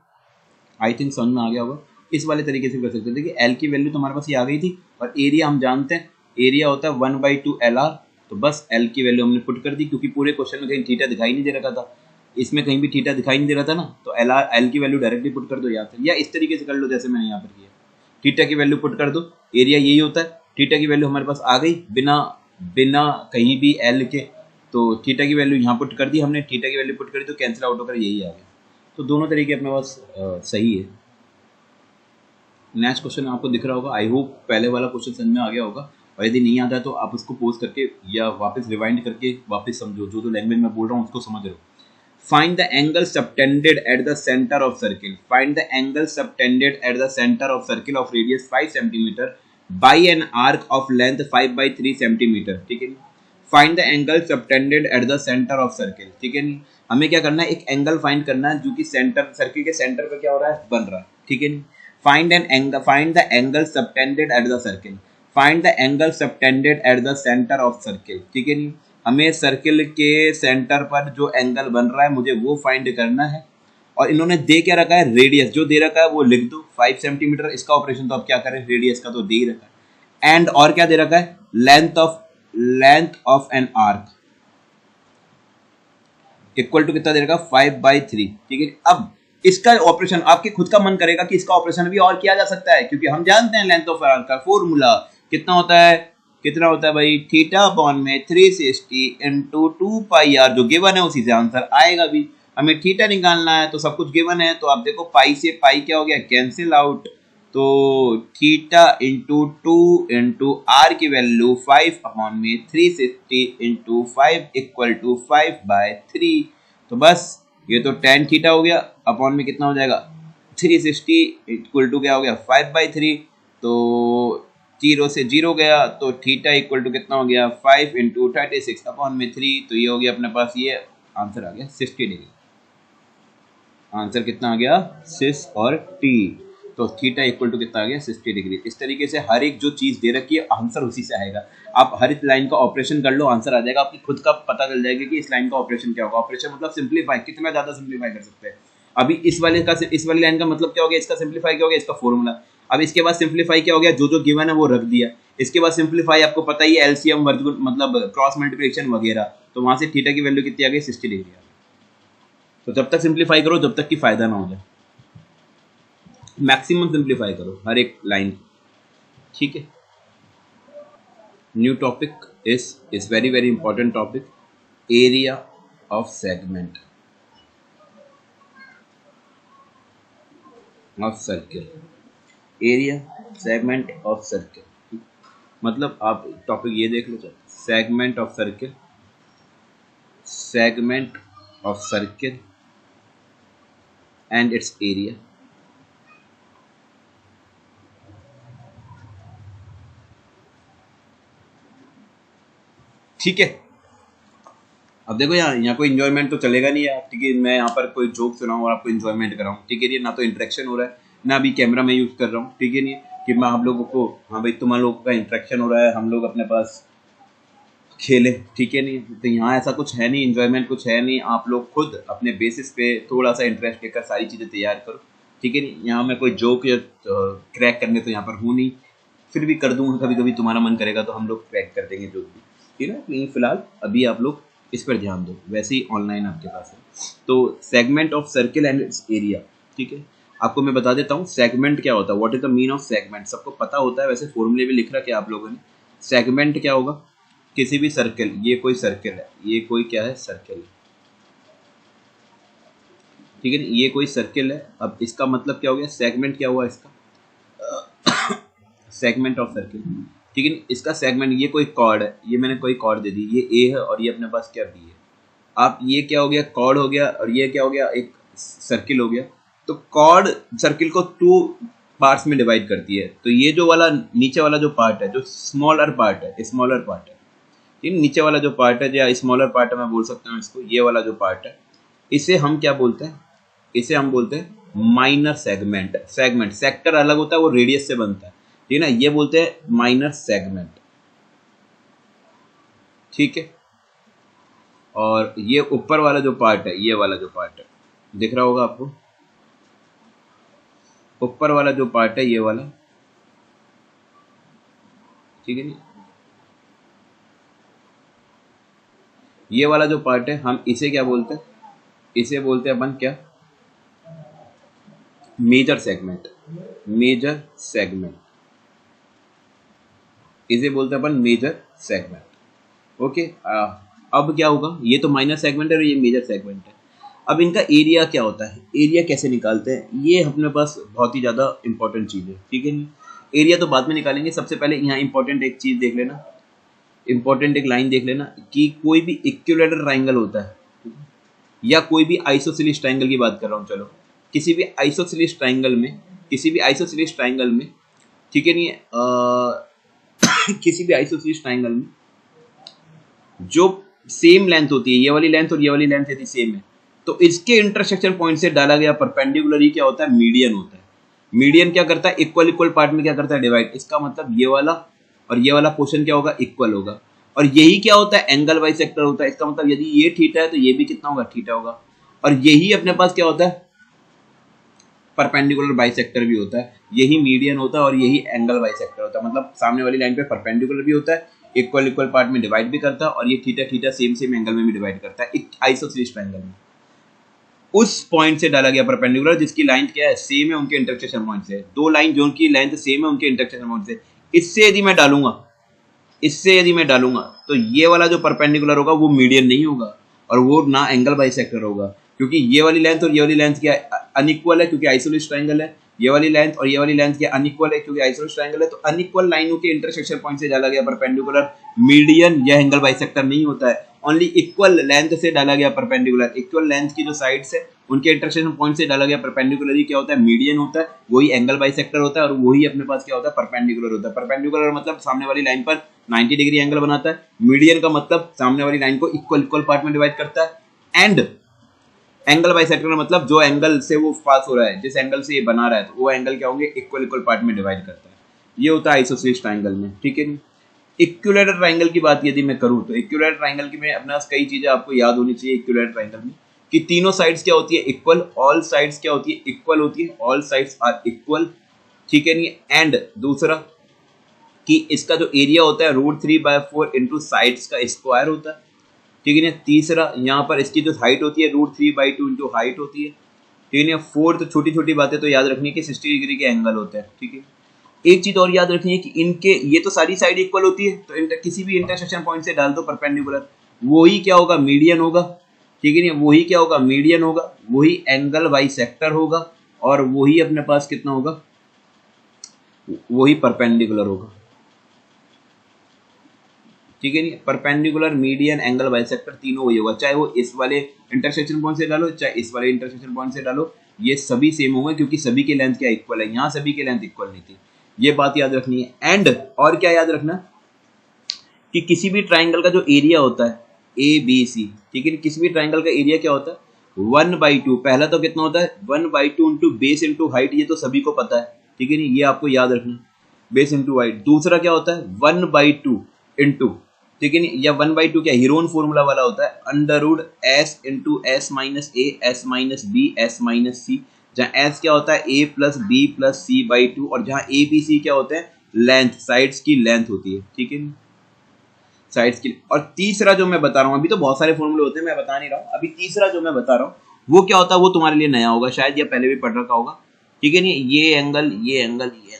Speaker 1: आई थिंक समझ में आ गया होगा। इस वाले तरीके से कर सकते थे कि एल की वैल्यू तो हमारे पास ये आ गई थी और एरिया हम जानते हैं, एरिया होता है 1/2 LR। तो बस एल की वैल्यू हमने पुट कर दी, क्योंकि पूरे क्वेश्चन में कहीं थीटा दिखाई नहीं दे रखा था, इसमें कहीं भी थीटा दिखाई नहीं दे रहा था ना, तो एल की वैल्यू डायरेक्टली पुट कर दो यहाँ से, या इस तरीके से कर लो जैसे मैंने यहाँ पर किया, थीटा की वैल्यू पुट कर दो, एरिया यही होता है, थीटा की वैल्यू हमारे पास आ गई बिना बिना कहीं भी एल के, तो थीटा की वैल्यू यहाँ पुट कर दी हमने, थीटा की वैल्यू पुट करी तो कैंसिल आउट होकर यही आ गया। तो दोनों तरीके अपने पास सही है। नेक्स्ट क्वेश्चन आपको दिख रहा होगा, आई होप पहले वाला क्वेश्चन समझ में आ गया होगा, और यदि नहीं आता है तो आप उसको पोज करके या वापस रिवाइंड करके वापस समझो, जो लैंग्वेज में बोल रहा हूँ उसको समझ रहे हो। Find the angle subtended at the centre of circle, find the angle subtended at the centre of circle of radius 5 centimetre by an arc of length 5/3 centimetre, ठीक है। Find the angle subtended at the centre of circle, ठीक है नहीं, हमें क्या करना है, एक एंगल फाइंड करना है जो कि सेंटर, सर्किल के सेंटर पे क्या हो रहा है, बन रहा है, ठीक है नहीं। Find an angle, find the angle subtended at the circle, find the angle subtended at the centre of circle, ठीक है नहीं, हमें सर्किल के सेंटर पर जो एंगल बन रहा है मुझे वो फाइंड करना है। और इन्होंने दे क्या रखा है, रेडियस जो दे रखा है वो लिख दो 5 सेंटीमीटर, इसका ऑपरेशन तो अब क्या करें, रेडियस का तो दे ही रखा है, एंड और क्या दे रखा है, length of an arc equal to कितना दे रखा, 5/3, ठीक है। अब इसका ऑपरेशन आपके खुद का मन करेगा कि इसका ऑपरेशन भी और किया जा सकता है, क्योंकि हम जानते हैं लेंथ ऑफ आर्क का फॉर्मूला कितना होता है, कितना होता है भाई, थीटा अपॉन में 360 इंटू 2πr, जो गिवन है उसी से आंसर आएगा भी। हमें थीटा निकालना है तो सब कुछ गिवन है, तो आप देखो पाई से पाई क्या हो गया, कैंसिल आउट, तो थीटा इंटू 2 इंटू आर की वैल्यू 5 अपॉन में 360 इंटू 5 इक्वल टू 5/3। तो बस ये तो tan थीटा हो गया, अपॉन में कितना हो जाएगा, 360 इक्वल टू क्या हो गया, 5/3, तो 0 से 0 गया, तो थीटा इक्वल टू कितना हो गया, 5 इंटू 36 अपॉन में 3, तो ये हो गया अपने पास, ये आंसर आ गया 60 डिग्री। आंसर कितना आ गया, 6 और t, तो थीटा इक्वल टू कितना आ गया, 60 डिग्री। इस तरीके से हर एक जो चीज दे रखी है आंसर उसी से आएगा। आप हर एक लाइन का ऑपरेशन कर लो, आंसर आ जाएगा, आपकी खुद का पता चल जाएगा कि इस लाइन का ऑपरेशन क्या होगा। ऑपरेशन मतलब सिंप्लीफाई, कितना ज्यादा सिंप्लीफाई कर सकते हैं। अभी इस वाली लाइन का मतलब क्या हो गया, इसका सिंप्लीफाई क्या हो गया, इसका फॉर्मूला। अब इसके बाद सिंप्लीफाई क्या हो गया, जो गिवन है वो रख दिया। इसके बाद सिंप्लीफाई आपको पता ही है, एलसीएम मतलब क्रॉस मल्टीप्लिकेशन वगैरह, तो वहां से थीटा की वैल्यू कितनी आ गई, 60 डिग्री आ गई। तो जब तक सिंप्लीफाई करो जब तक कि फायदा ना हो जाए, मैक्सिमम सिंप्लीफाई करो हर एक लाइन, ठीक है। New topic is very very important topic, area of segment of circle, area segment of circle, मतलब आप टॉपिक ये देख लो, segment of circle, segment of circle and its area. ठीक है, अब देखो यहाँ कोई इंजॉयमेंट तो चलेगा नहीं यार, ठीक है। मैं यहाँ पर कोई जोक सुनाऊँ और आपको इंजॉयमेंट कराऊँ, ठीक है। ना तो इंटरेक्शन हो रहा है, ना अभी कैमरा में यूज कर रहा हूँ, ठीक है नहीं, कि मैं हम लोगों को, हाँ भाई तुम लोगों का इंटरेक्शन हो रहा है, हम लोग अपने पास खेले, ठीक है नहीं। तो यहाँ ऐसा कुछ है नहीं, इंजॉयमेंट कुछ है नहीं, आप लोग खुद अपने बेसिस पे थोड़ा सा इंटरेस्ट लेकर सारी चीज़ें तैयार करो, ठीक है नहीं। यहाँ मैं कोई जोक या क्रैक करने तो यहाँ पर हूँ नहीं, फिर भी कर दूंगा कभी कभी, तुम्हारा मन करेगा तो हम लोग क्रैक कर देंगे जोक भी, ठीक है। लेकिन फिलहाल अभी आप लोग इस पर ध्यान दो, वैसे ही ऑनलाइन आपके पास है। तो segment of circle and its area, ठीक है। आपको मैं बता देता हूँ सेगमेंट क्या होता है, what is the mean of segment, सबको पता होता है, वैसे फॉर्मूले भी लिख रखा है आप लोगों ने। सेगमेंट क्या होगा, किसी भी सर्किल, ये कोई सर्किल है, ये कोई क्या है, सर्किल, ठीक है ना, ये कोई सर्किल है। अब इसका मतलब क्या हो गया, सेगमेंट क्या हुआ इसका, सेगमेंट ऑफ सर्किल, ठीक है ना। इसका सेगमेंट, ये कोई कॉर्ड है, ये मैंने कोई कॉर्ड दे दी, ये ए है और ये अपने पास क्या बी है। आप ये क्या हो गया, कॉर्ड हो गया, और ये क्या हो गया, एक सर्किल हो गया। तो कॉर्ड सर्किल को टू पार्ट्स में डिवाइड करती है। तो ये जो वाला नीचे वाला जो पार्ट है, जो स्मॉलर पार्ट है, स्मॉलर पार्ट है, ठीक है, नीचे वाला जो पार्ट है या स्मॉलर पार्ट है मैं बोल सकता हूँ इसको, ये वाला जो पार्ट है, इसे हम क्या बोलते हैं, इसे हम बोलते हैं माइनर सेगमेंट। सेगमेंट, सेक्टर अलग होता है, वो रेडियस से बनता है, ठीक है ना, ये बोलते हैं माइनर सेगमेंट, ठीक है। और ये ऊपर वाला जो पार्ट है, ये वाला जो पार्ट है, दिख रहा होगा आपको, ऊपर वाला जो पार्ट है ये वाला, ठीक है ना, ये वाला जो पार्ट है हम इसे क्या बोलते हैं, इसे बोलते हैं अपन क्या, मेजर सेगमेंट, मेजर सेगमेंट, इसे बोलते हैं अपन मेजर सेगमेंट। ओके, अब क्या होगा, ये तो माइनर सेगमेंट है और ये मेजर सेगमेंट है। अब इनका एरिया क्या होता है, एरिया कैसे निकालते हैं, ये अपने पास बहुत ही ज़्यादा इंपॉर्टेंट चीज़ है, ठीक है। एरिया तो बाद में निकालेंगे, सबसे पहले यहाँ इंपॉर्टेंट एक चीज़ देख लेना, इंपॉर्टेंट एक लाइन देख लेना कि कोई भी इक्विलेटरल ट्राइंगल होता है या कोई भी आइसोसेलेस ट्राइंगल की बात कर रहा हूँ, चलो किसी भी आइसोसेलेस ट्राइंगल में, किसी भी आइसोसेलेस ट्राइंगल में, ठीक है नहीं, किसी भी आइसोसेलेस ट्राइंगल में जो सेम लेंथ होती है, ये वाली लेंथ और ये वाली लेंथ यदि सेम है, तो इसके इंटरसेक्शन पॉइंट से डाला गया परपेंडिकुलर ही क्या होता है, मीडियन होता है। मीडियन क्या करता है, इक्वल इक्वल पार्ट में क्या करता है, डिवाइड। इसका मतलब ये वाला और ये वाला पोर्शन क्या होगा, इक्वल होगा। और यही क्या होता है, एंगल बाइसेक्टर होता है। इसका मतलब यदि ये थीटा है तो ये भी कितना होगा, थीटा होगा। और यही अपने पास क्या होता है, परपेंडिकुलर बाइसेक्टर भी होता है। यही मीडियन होता है और यही एंगल बाइसेक्टर होता है। मतलब सामने वाली लाइन पे परपेंडिकुलर भी होता है, इक्वल इक्वल पार्ट में डिवाइड भी करता है, और ये theta theta same same angle में भी डिवाइड करता है, एक आइसोसेलेस ट्रायंगल में। उस पॉइंट से डाला गया परपेंडिकुलर जिसकी लाइन क्या है, सेम है उनके इंटरसेक्शन पॉइंट से। दो लाइन जो उनकी लेंथ सेम है उनके इंटरसेक्शन पॉइंट से, इससे यदि मैं डालूंगा, इससे यदि मैं डालूंगा तो ये वाला जो परपेंडिकुलर होगा वो मीडियन नहीं होगा और वो ना एंगल बाइसेक्टर होगा, क्योंकि ये वाली लेंथ और ये वाली लेंथ क्या अनइक्वल है, क्योंकि आइसोसेलेस ट्रायंगल है। ये वाली लेंथ और ये वाली लेंथ क्या अनइक्वल है, क्योंकि आइसोसेलेस ट्रायंगल है। तो अनइक्वल लाइनों के इंटरसेक्शन पॉइंट से डाला गया परपेंडिकुलर मीडियन या एंगल बाइसेक्टर नहीं होता है। ओनली इक्वल लेंथ से डाला गया परपेंडिकुलर, इक्वल लेंथ की जो साइड्स है उनके इंटरसेक्शन पॉइंट से डाला गया परपेंडिकुलर ही क्या होता है, मीडियन होता है। वही एंगल बाइसेक्टर होता है और वही अपने पास क्या होता है, परपेंडिकुलर होता है। परपेंडिकुलर मतलब सामने वाली लाइन पर 90 डिग्री एंगल बनाता है। मीडियन का मतलब सामने वाली लाइन को इक्वल इक्वल पार्ट में डिवाइड करता है। एंड एंगल बाइसेक्टर मतलब जो एंगल से वो पास हो रहा है, जिस एंगल से ये बना रहा है, तो वो एंगल क्या होंगे, इक्वल इक्वल पार्ट में डिवाइड करता है। ये होता है आइसोसेलेस ट्रायंगल में, ठीक है। इक्विलेटरल ट्रायंगल की बात यदि मैं करूं तो इक्विलेटरल ट्रायंगल की में अपने पास कई चीजें आपको याद होनी चाहिए। इक्विलेटरल ट्रायंगल में कि तीनों साइड्स क्या होती है, इक्वल। ऑल साइड्स क्या होती है, इक्वल होती है। ऑल साइड्स आर इक्वल, ठीक है नहीं। एंड दूसरा कि इसका जो एरिया होता है √3/4 इंटू साइड्स का स्क्वायर होता है, ठीक है ना। तीसरा यहाँ पर इसकी जो हाइट होती है √3/2 इंटू हाइट होती है, ठीक है ना। फोर्थ छोटी छोटी बातें तो याद रखनी है कि 60 डिग्री के एंगल होते हैं, ठीक है। एक चीज और याद रखनी है कि इनके ये तो सारी साइड इक्वल होती है, तो किसी भी इंटरसेक्शन पॉइंट से डाल दो परपेंडिकुलर, वही क्या होगा, मीडियन होगा, ठीक है ना। वही क्या होगा, मीडियन होगा, वही एंगल बाइसेक्टर होगा और वही अपने पास कितना होगा, वही परपेंडिकुलर होगा, ठीक है नहीं। परपेंडिकुलर, मीडियन, एंगल बाइसेक्टर तीनों वही होगा, चाहे वो इस वाले इंटरसेक्शन पॉइंट से डालो चाहे इस वाले इंटरसेक्शन पॉइंट से डालो, ये सभी सेम होंगे क्योंकि सभी की लेंथ क्या इक्वल है। यहाँ सभी की लेंथ इक्वल नहीं थी, ये बात याद रखनी है। एंड और क्या याद रखना कि किसी भी ट्राइंगल का जो एरिया होता है ABC, ठीक है, किसी भी ट्राइंगल का एरिया क्या होता है 1/2। पहला तो कितना होता है 1/2 इंटू बेस इंटू हाइट, ये तो सभी को पता है, ठीक है नहीं, ये आपको याद रखना, बेस इंटू हाइट। दूसरा क्या होता है 1/2 इंटू, ठीक है नहीं, या 1/2 क्या हीरोन फॉर्मूला वाला होता है √S into S minus A S minus B S minus C, जहाँ S क्या होता है A plus B plus C/2, और जहाँ A B C क्या होते हैं लेंथ, साइड्स की लेंथ होती है, ठीक है, साइड्स की। और तीसरा जो मैं बता रहा हूँ, अभी तो बहुत सारे फॉर्मूले होते हैं मैं बता नहीं रहा हूँ, अभी तीसरा जो मैं बता रहा हूँ वो क्या होता है, वो तुम्हारे लिए नया होगा, शायद या पहले भी पढ़ रखा होगा, ठीक है नहीं। ये एंगल ये एंगल ये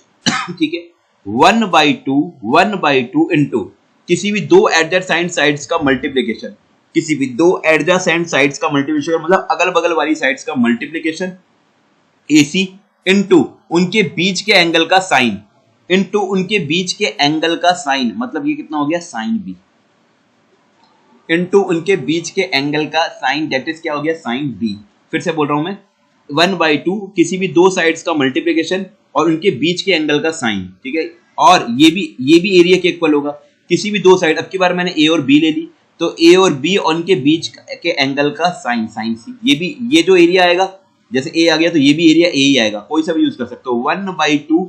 Speaker 1: ठीक है, 1/2 इंटू किसी भी दो एडजसेंट साइड्स का मल्टीप्लिकेशन, किसी भी दो एडजेसेंट साइड्स का मल्टीप्लिकेशन मतलब अगल बगल वाली साइड्स का मल्टीप्लिकेशन AC इनटू उनके बीच के एंगल का साइन इनटू उनके बीच के एंगल का साइन, मतलब ये कितना हो गया साइन B इनटू उनके बीच के एंगल का साइन, दैट इज क्या हो गया साइन B। फिर से बोल रहा हूं मैं 1/2 किसी भी दो साइड्स का मल्टीप्लिकेशन और उनके बीच के एंगल का साइन, ठीक है। और ये भी एरिया के इक्वल होगा किसी भी दो साइड। अब की बार मैंने A और B ले ली तो A और B और उनके बीच के एंगल का साइन साइन C। ये जो एरिया आएगा जैसे A आ गया तो ये भी एरिया A ही आएगा, कोई सा भी यूज कर सकते हो। 1/2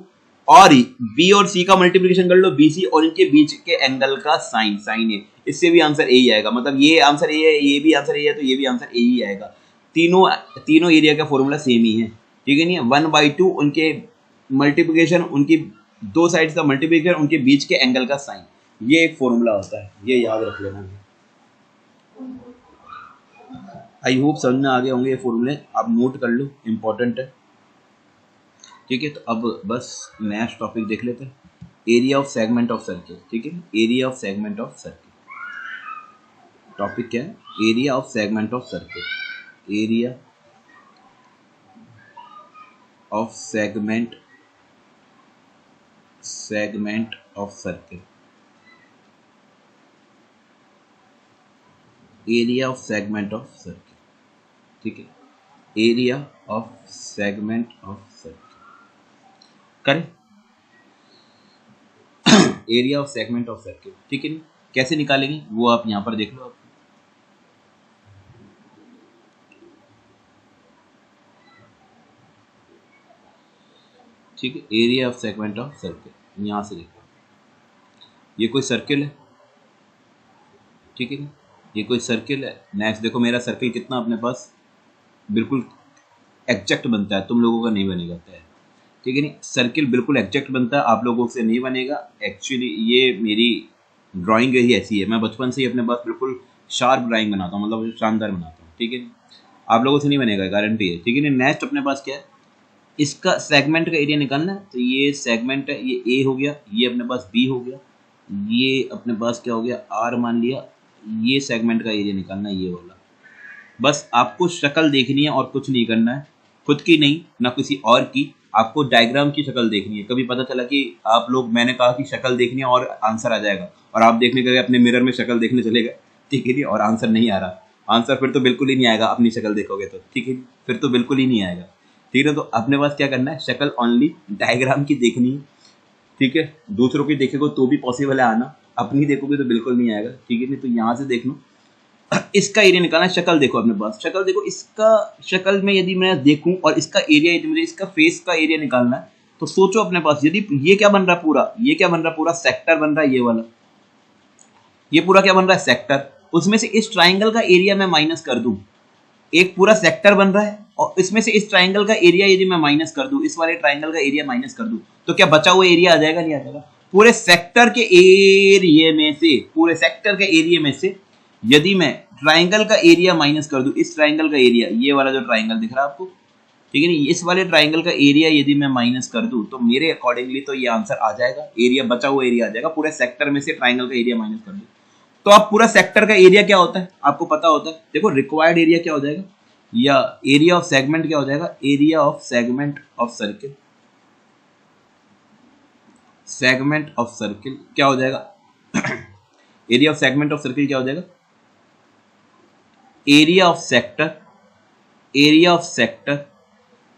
Speaker 1: और B और C का मल्टीप्लिकेशन कर लो BC और इनके बीच के एंगल का साइन साइन A, इससे भी आंसर A ही आएगा। मतलब ये आंसर A है, ये भी आंसर A है, तो ये भी आंसर A ही आएगा। तीनों एरिया का फॉर्मूला सेम ही है, ठीक है। नहीं 1/2 उनके मल्टीप्लिकेशन उनकी दो साइड्स का मल्टीप्लिकेशन उनके बीच के एंगल का साइन, ये एक फॉर्मूला होता है, ये याद रख लेना। आई होप समझ में आ गए होंगे ये फॉर्मूले, आप नोट कर लो, इंपॉर्टेंट है, ठीक है। तो अब बस नेक्स्ट टॉपिक देख लेते हैं, area of segment of circle, ठीक है। Area of segment of circle topic क्या है, area of segment of circle, area of segment of circle, area of segment of circle, ठीक है। Area of segment of circle करें, area of segment of circle, ठीक है। कैसे निकालेंगे वो आप यहां पर देख लो आप, ठीक है। Area of segment of circle यहां से देखो, ये कोई सर्किल है, ठीक है। ये कोई सर्किल है। नेक्स्ट देखो मेरा सर्किल कितना अपने पास बिल्कुल एग्जैक्ट बनता है, तुम लोगों का नहीं बनेगा, ठीक है। नहीं सर्किल बिल्कुल एग्जैक्ट बनता है, आप लोगों से नहीं बनेगा। एक्चुअली ये मेरी ड्राइंग ही ऐसी है, मैं बचपन से ही अपने पास बिल्कुल शार्प ड्राइंग बनाता हूँ, मतलब शानदार बनाता हूँ, ठीक है। आप लोगों से नहीं बनेगा, गारंटी है, ठीक है। नेक्स्ट अपने पास क्या है, इसका सेगमेंट का एरिया निकालना है। तो ये सेगमेंट है, ये A हो गया, ये अपने पास B हो गया, ये अपने पास क्या हो गया R मान लिया। ये सेगमेंट का एरिया निकालना है, ये वाला। बस आपको शक्ल देखनी है और कुछ नहीं करना है, खुद की नहीं ना किसी और की, आपको डायग्राम की शक्ल देखनी है। कभी पता चला कि आप लोग, मैंने कहा कि शक्ल देखनी है और आंसर आ जाएगा, और आप देखने के अपने मिरर में शक्ल देखने चले गए, ठीक है जी, और आंसर नहीं आ रहा। आंसर फिर तो बिल्कुल ही नहीं आएगा, अपनी शक्ल देखोगे तो, ठीक है, फिर तो बिल्कुल ही नहीं आएगा, ठीक है। तो अपने पास क्या करना है, शक्ल ओनली डायग्राम की देखनी है, ठीक है। दूसरों की देखेगो तो भी पॉसिबल है आना, अपनी देखोगे तो बिल्कुल नहीं आएगा, ठीक है। नहीं तो यहाँ से देख लो, इसका एरिया निकालना है। शक्ल देखो अपने पास, शक्ल देखो, इसका शक्ल में यदि मैं देखूं और इसका एरिया, यदि मुझे इसका फेस का एरिया निकालना है, तो सोचो अपने पास, यदि ये क्या बन रहा है पूरा, ये क्या बन रहा है पूरा, सेक्टर बन रहा है, ये वाला, ये पूरा क्या बन रहा है, सेक्टर। उसमें से इस ट्राइंगल का एरिया मैं माइनस कर दूं, एक पूरा सेक्टर बन रहा है, और इसमें से इस ट्राइंगल का एरिया यदि मैं माइनस कर दूं, इस वाले ट्राइंगल का एरिया माइनस कर दूं, तो क्या बचा हुआ एरिया आ जाएगा, नहीं आ जाएगा। पूरे सेक्टर के एरिया में से, पूरे सेक्टर के एरिया में से यदि मैं ट्राइंगल का एरिया माइनस कर दूं, इस ट्राइंगल का एरिया, ये वाला जो ट्राइंगल दिख रहा है आपको, ठीक है नहीं, इस वाले ट्राइंगल का एरिया यदि मैं माइनस कर दूं, तो मेरे अकॉर्डिंगली तो ये आंसर आ जाएगा, एरिया बचा हुआ एरिया आ जाएगा। पूरे सेक्टर में से ट्राइंगल का एरिया माइनस कर दूं, तो आप पूरा सेक्टर का एरिया क्या होता है आपको पता होता है। देखो रिक्वायर्ड एरिया क्या हो जाएगा, या एरिया ऑफ सेगमेंट क्या हो जाएगा, area of segment of circle, segment of circle क्या हो जाएगा area of segment of circle क्या हो जाएगा, area of sector, area of sector,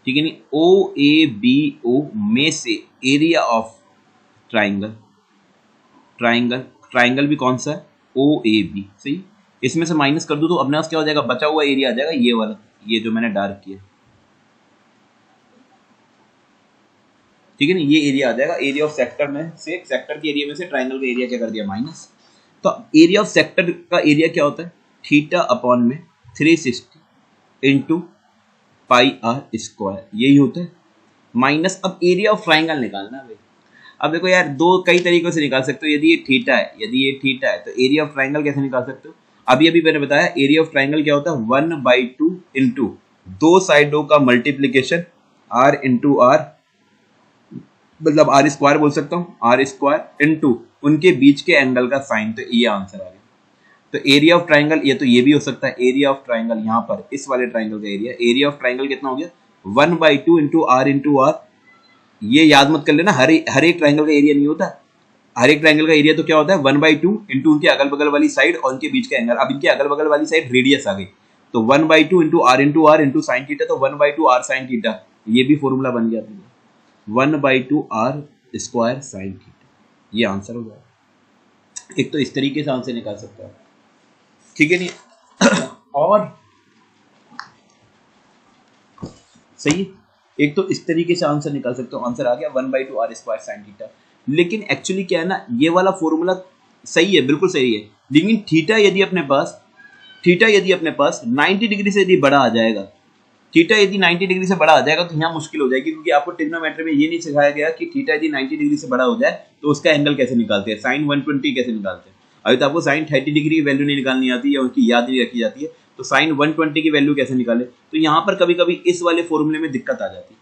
Speaker 1: ठीक है नहीं, OABO में से एरिया ऑफ ट्राइंगल, ट्राइंगल भी कौन सा है, OAB, सही। इसमें से माइनस कर दूं तो अपने पास क्या हो जाएगा, बचा हुआ एरिया आ जाएगा, ये वाला, ये जो मैंने डार्क किया, ठीक है ना, ये एरिया आ जाएगा। एरिया ऑफ सेक्टर में से, सेक्टर के एरिया में से ट्राइंगल का एरिया क्या कर दिया, माइनस। तो एरिया ऑफ सेक्टर का एरिया क्या होता है, थीटा अपॉन में 360 इंटू पाई आर स्क्वायर, यही होता है, माइनस। अब एरिया ऑफ ट्राइंगल निकालना है भाई। अब देखो यार, दो कई तरीकों से निकाल सकते हो। यदि ये थीटा है, यदि ये थीटा है, तो एरिया ऑफ ट्राइंगल कैसे निकाल सकते हो, अभी मैंने बताया। एरिया ऑफ ट्राइंगल क्या होता है, 1/2 इंटू दो साइडों का मल्टीप्लीकेशन r इंटू आर, मतलब आर स्क्वायर बोल सकता हूँ, आर स्क्वायर इंटू उनके बीच के एंगल का साइन, तो ये आंसर आ गया। तो एरिया ऑफ ट्राइंगल, ये तो ये भी हो सकता है, एरिया ऑफ ट्राइंगल यहाँ पर इस वाले ट्राइंगल का एरिया ऑफ ट्राइंगल कितना हो गया 1/2 इंटू आर। ये याद मत कर लेना, हर एक ट्राइंगल का एरिया नहीं होता, हर एक ट्राइंगल का एरिया तो क्या होता है 1/2 इंटू उनके अगल बगल वाली साइड और उनके बीच का एंगल। अब इनके अगल बगल वाली साइड रेडियस आ गई, तो 1/2 into R into sine theta, तो 1/2 आर साइन थीटा, ये भी फॉर्मूला बन गया 1/2 आर स्क्वायर साइन थीटा, ये आंसर हो जाएगा। एक तो इस तरीके से आंसर निकाल सकते हो, ठीक है नहीं और सही है, एक तो इस तरीके से आंसर निकाल सकते हो, आंसर आ गया 1/2 आर स्क्वायर साइन थीटा। लेकिन एक्चुअली क्या है ना, ये वाला फॉर्मूला सही है, बिल्कुल सही है, लेकिन थीटा यदि अपने पास 90 डिग्री से यदि बड़ा आ जाएगा, थीटा यदि 90 डिग्री से बड़ा आ जाएगा तो यहाँ मुश्किल हो जाएगी, क्योंकि आपको ट्रिग्नोमेट्री में ये नहीं सिखाया गया कि थीटा यदि 90 डिग्री से बड़ा हो जाए तो उसका एंगल कैसे निकालते हैं, साइन 120 कैसे निकालते हैं। अभी तो आपको साइन 30 डिग्री की वैल्यू नहीं निकालनी आती है, उनकी याद नहीं रखी जाती है, तो साइन 120 की वैल्यू कैसे निकाले, तो यहाँ पर कभी कभी इस वाले फॉर्मूले में दिक्कत आ जाती है,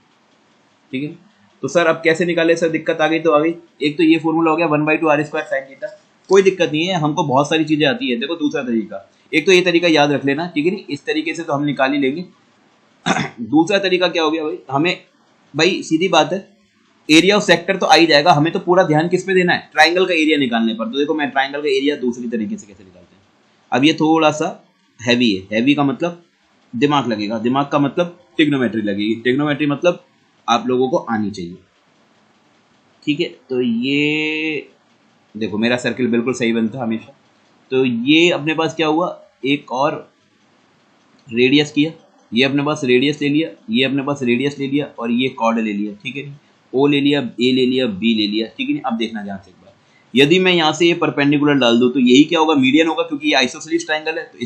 Speaker 1: ठीक है। तो सर अब कैसे निकाले, सर दिक्कत आ गई तो आ गई, एक तो ये फॉर्मूला हो गया 1/2 आर स्क्वायर साइन थीटा, कोई दिक्कत नहीं है, हमको बहुत सारी चीजें आती है। देखो दूसरा तरीका, एक तो ये तरीका याद रख लेना, ठीक है नहीं, इस तरीके से तो हम निकाल ही लेंगे। दूसरा तरीका क्या हो गया भाई, हमें भाई सीधी बात है, एरिया ऑफ सेक्टर तो आ ही जाएगा, हमें तो पूरा ध्यान किस पे देना है, ट्राइंगल का एरिया निकालने पर। तो देखो मैं ट्राइंगल का एरिया दूसरी तरीके से कैसे निकालते हैं। अब ये थोड़ा सा हैवी है, हैवी का मतलब दिमाग लगेगा, दिमाग का मतलब ट्रिग्नोमेट्री लगेगी, ट्रिग्नोमेट्री मतलब आप लोगों को आनी चाहिए, ठीक है। तो ये देखो मेरा सर्किल बिल्कुल सही बनता है हमेशा। तो ये अपने पास क्या हुआ, एक और रेडियस किया, ये अपने पास रेडियस ले लिया, ये अपने पास रेडियस ले लिया, और ये कॉर्ड ले लिया, ठीक है। ओ ले लिया, ए ले लिया, बी ले लिया, ठीक है। अब देखना ध्यान से एक बार, यदि मैं यहाँ से ये परपेंडिकुलर डाल दूँ तो यही क्या होगा, मीडियन होगा, क्योंकि ये आइसोसेलेस ट्राइंगल है। तो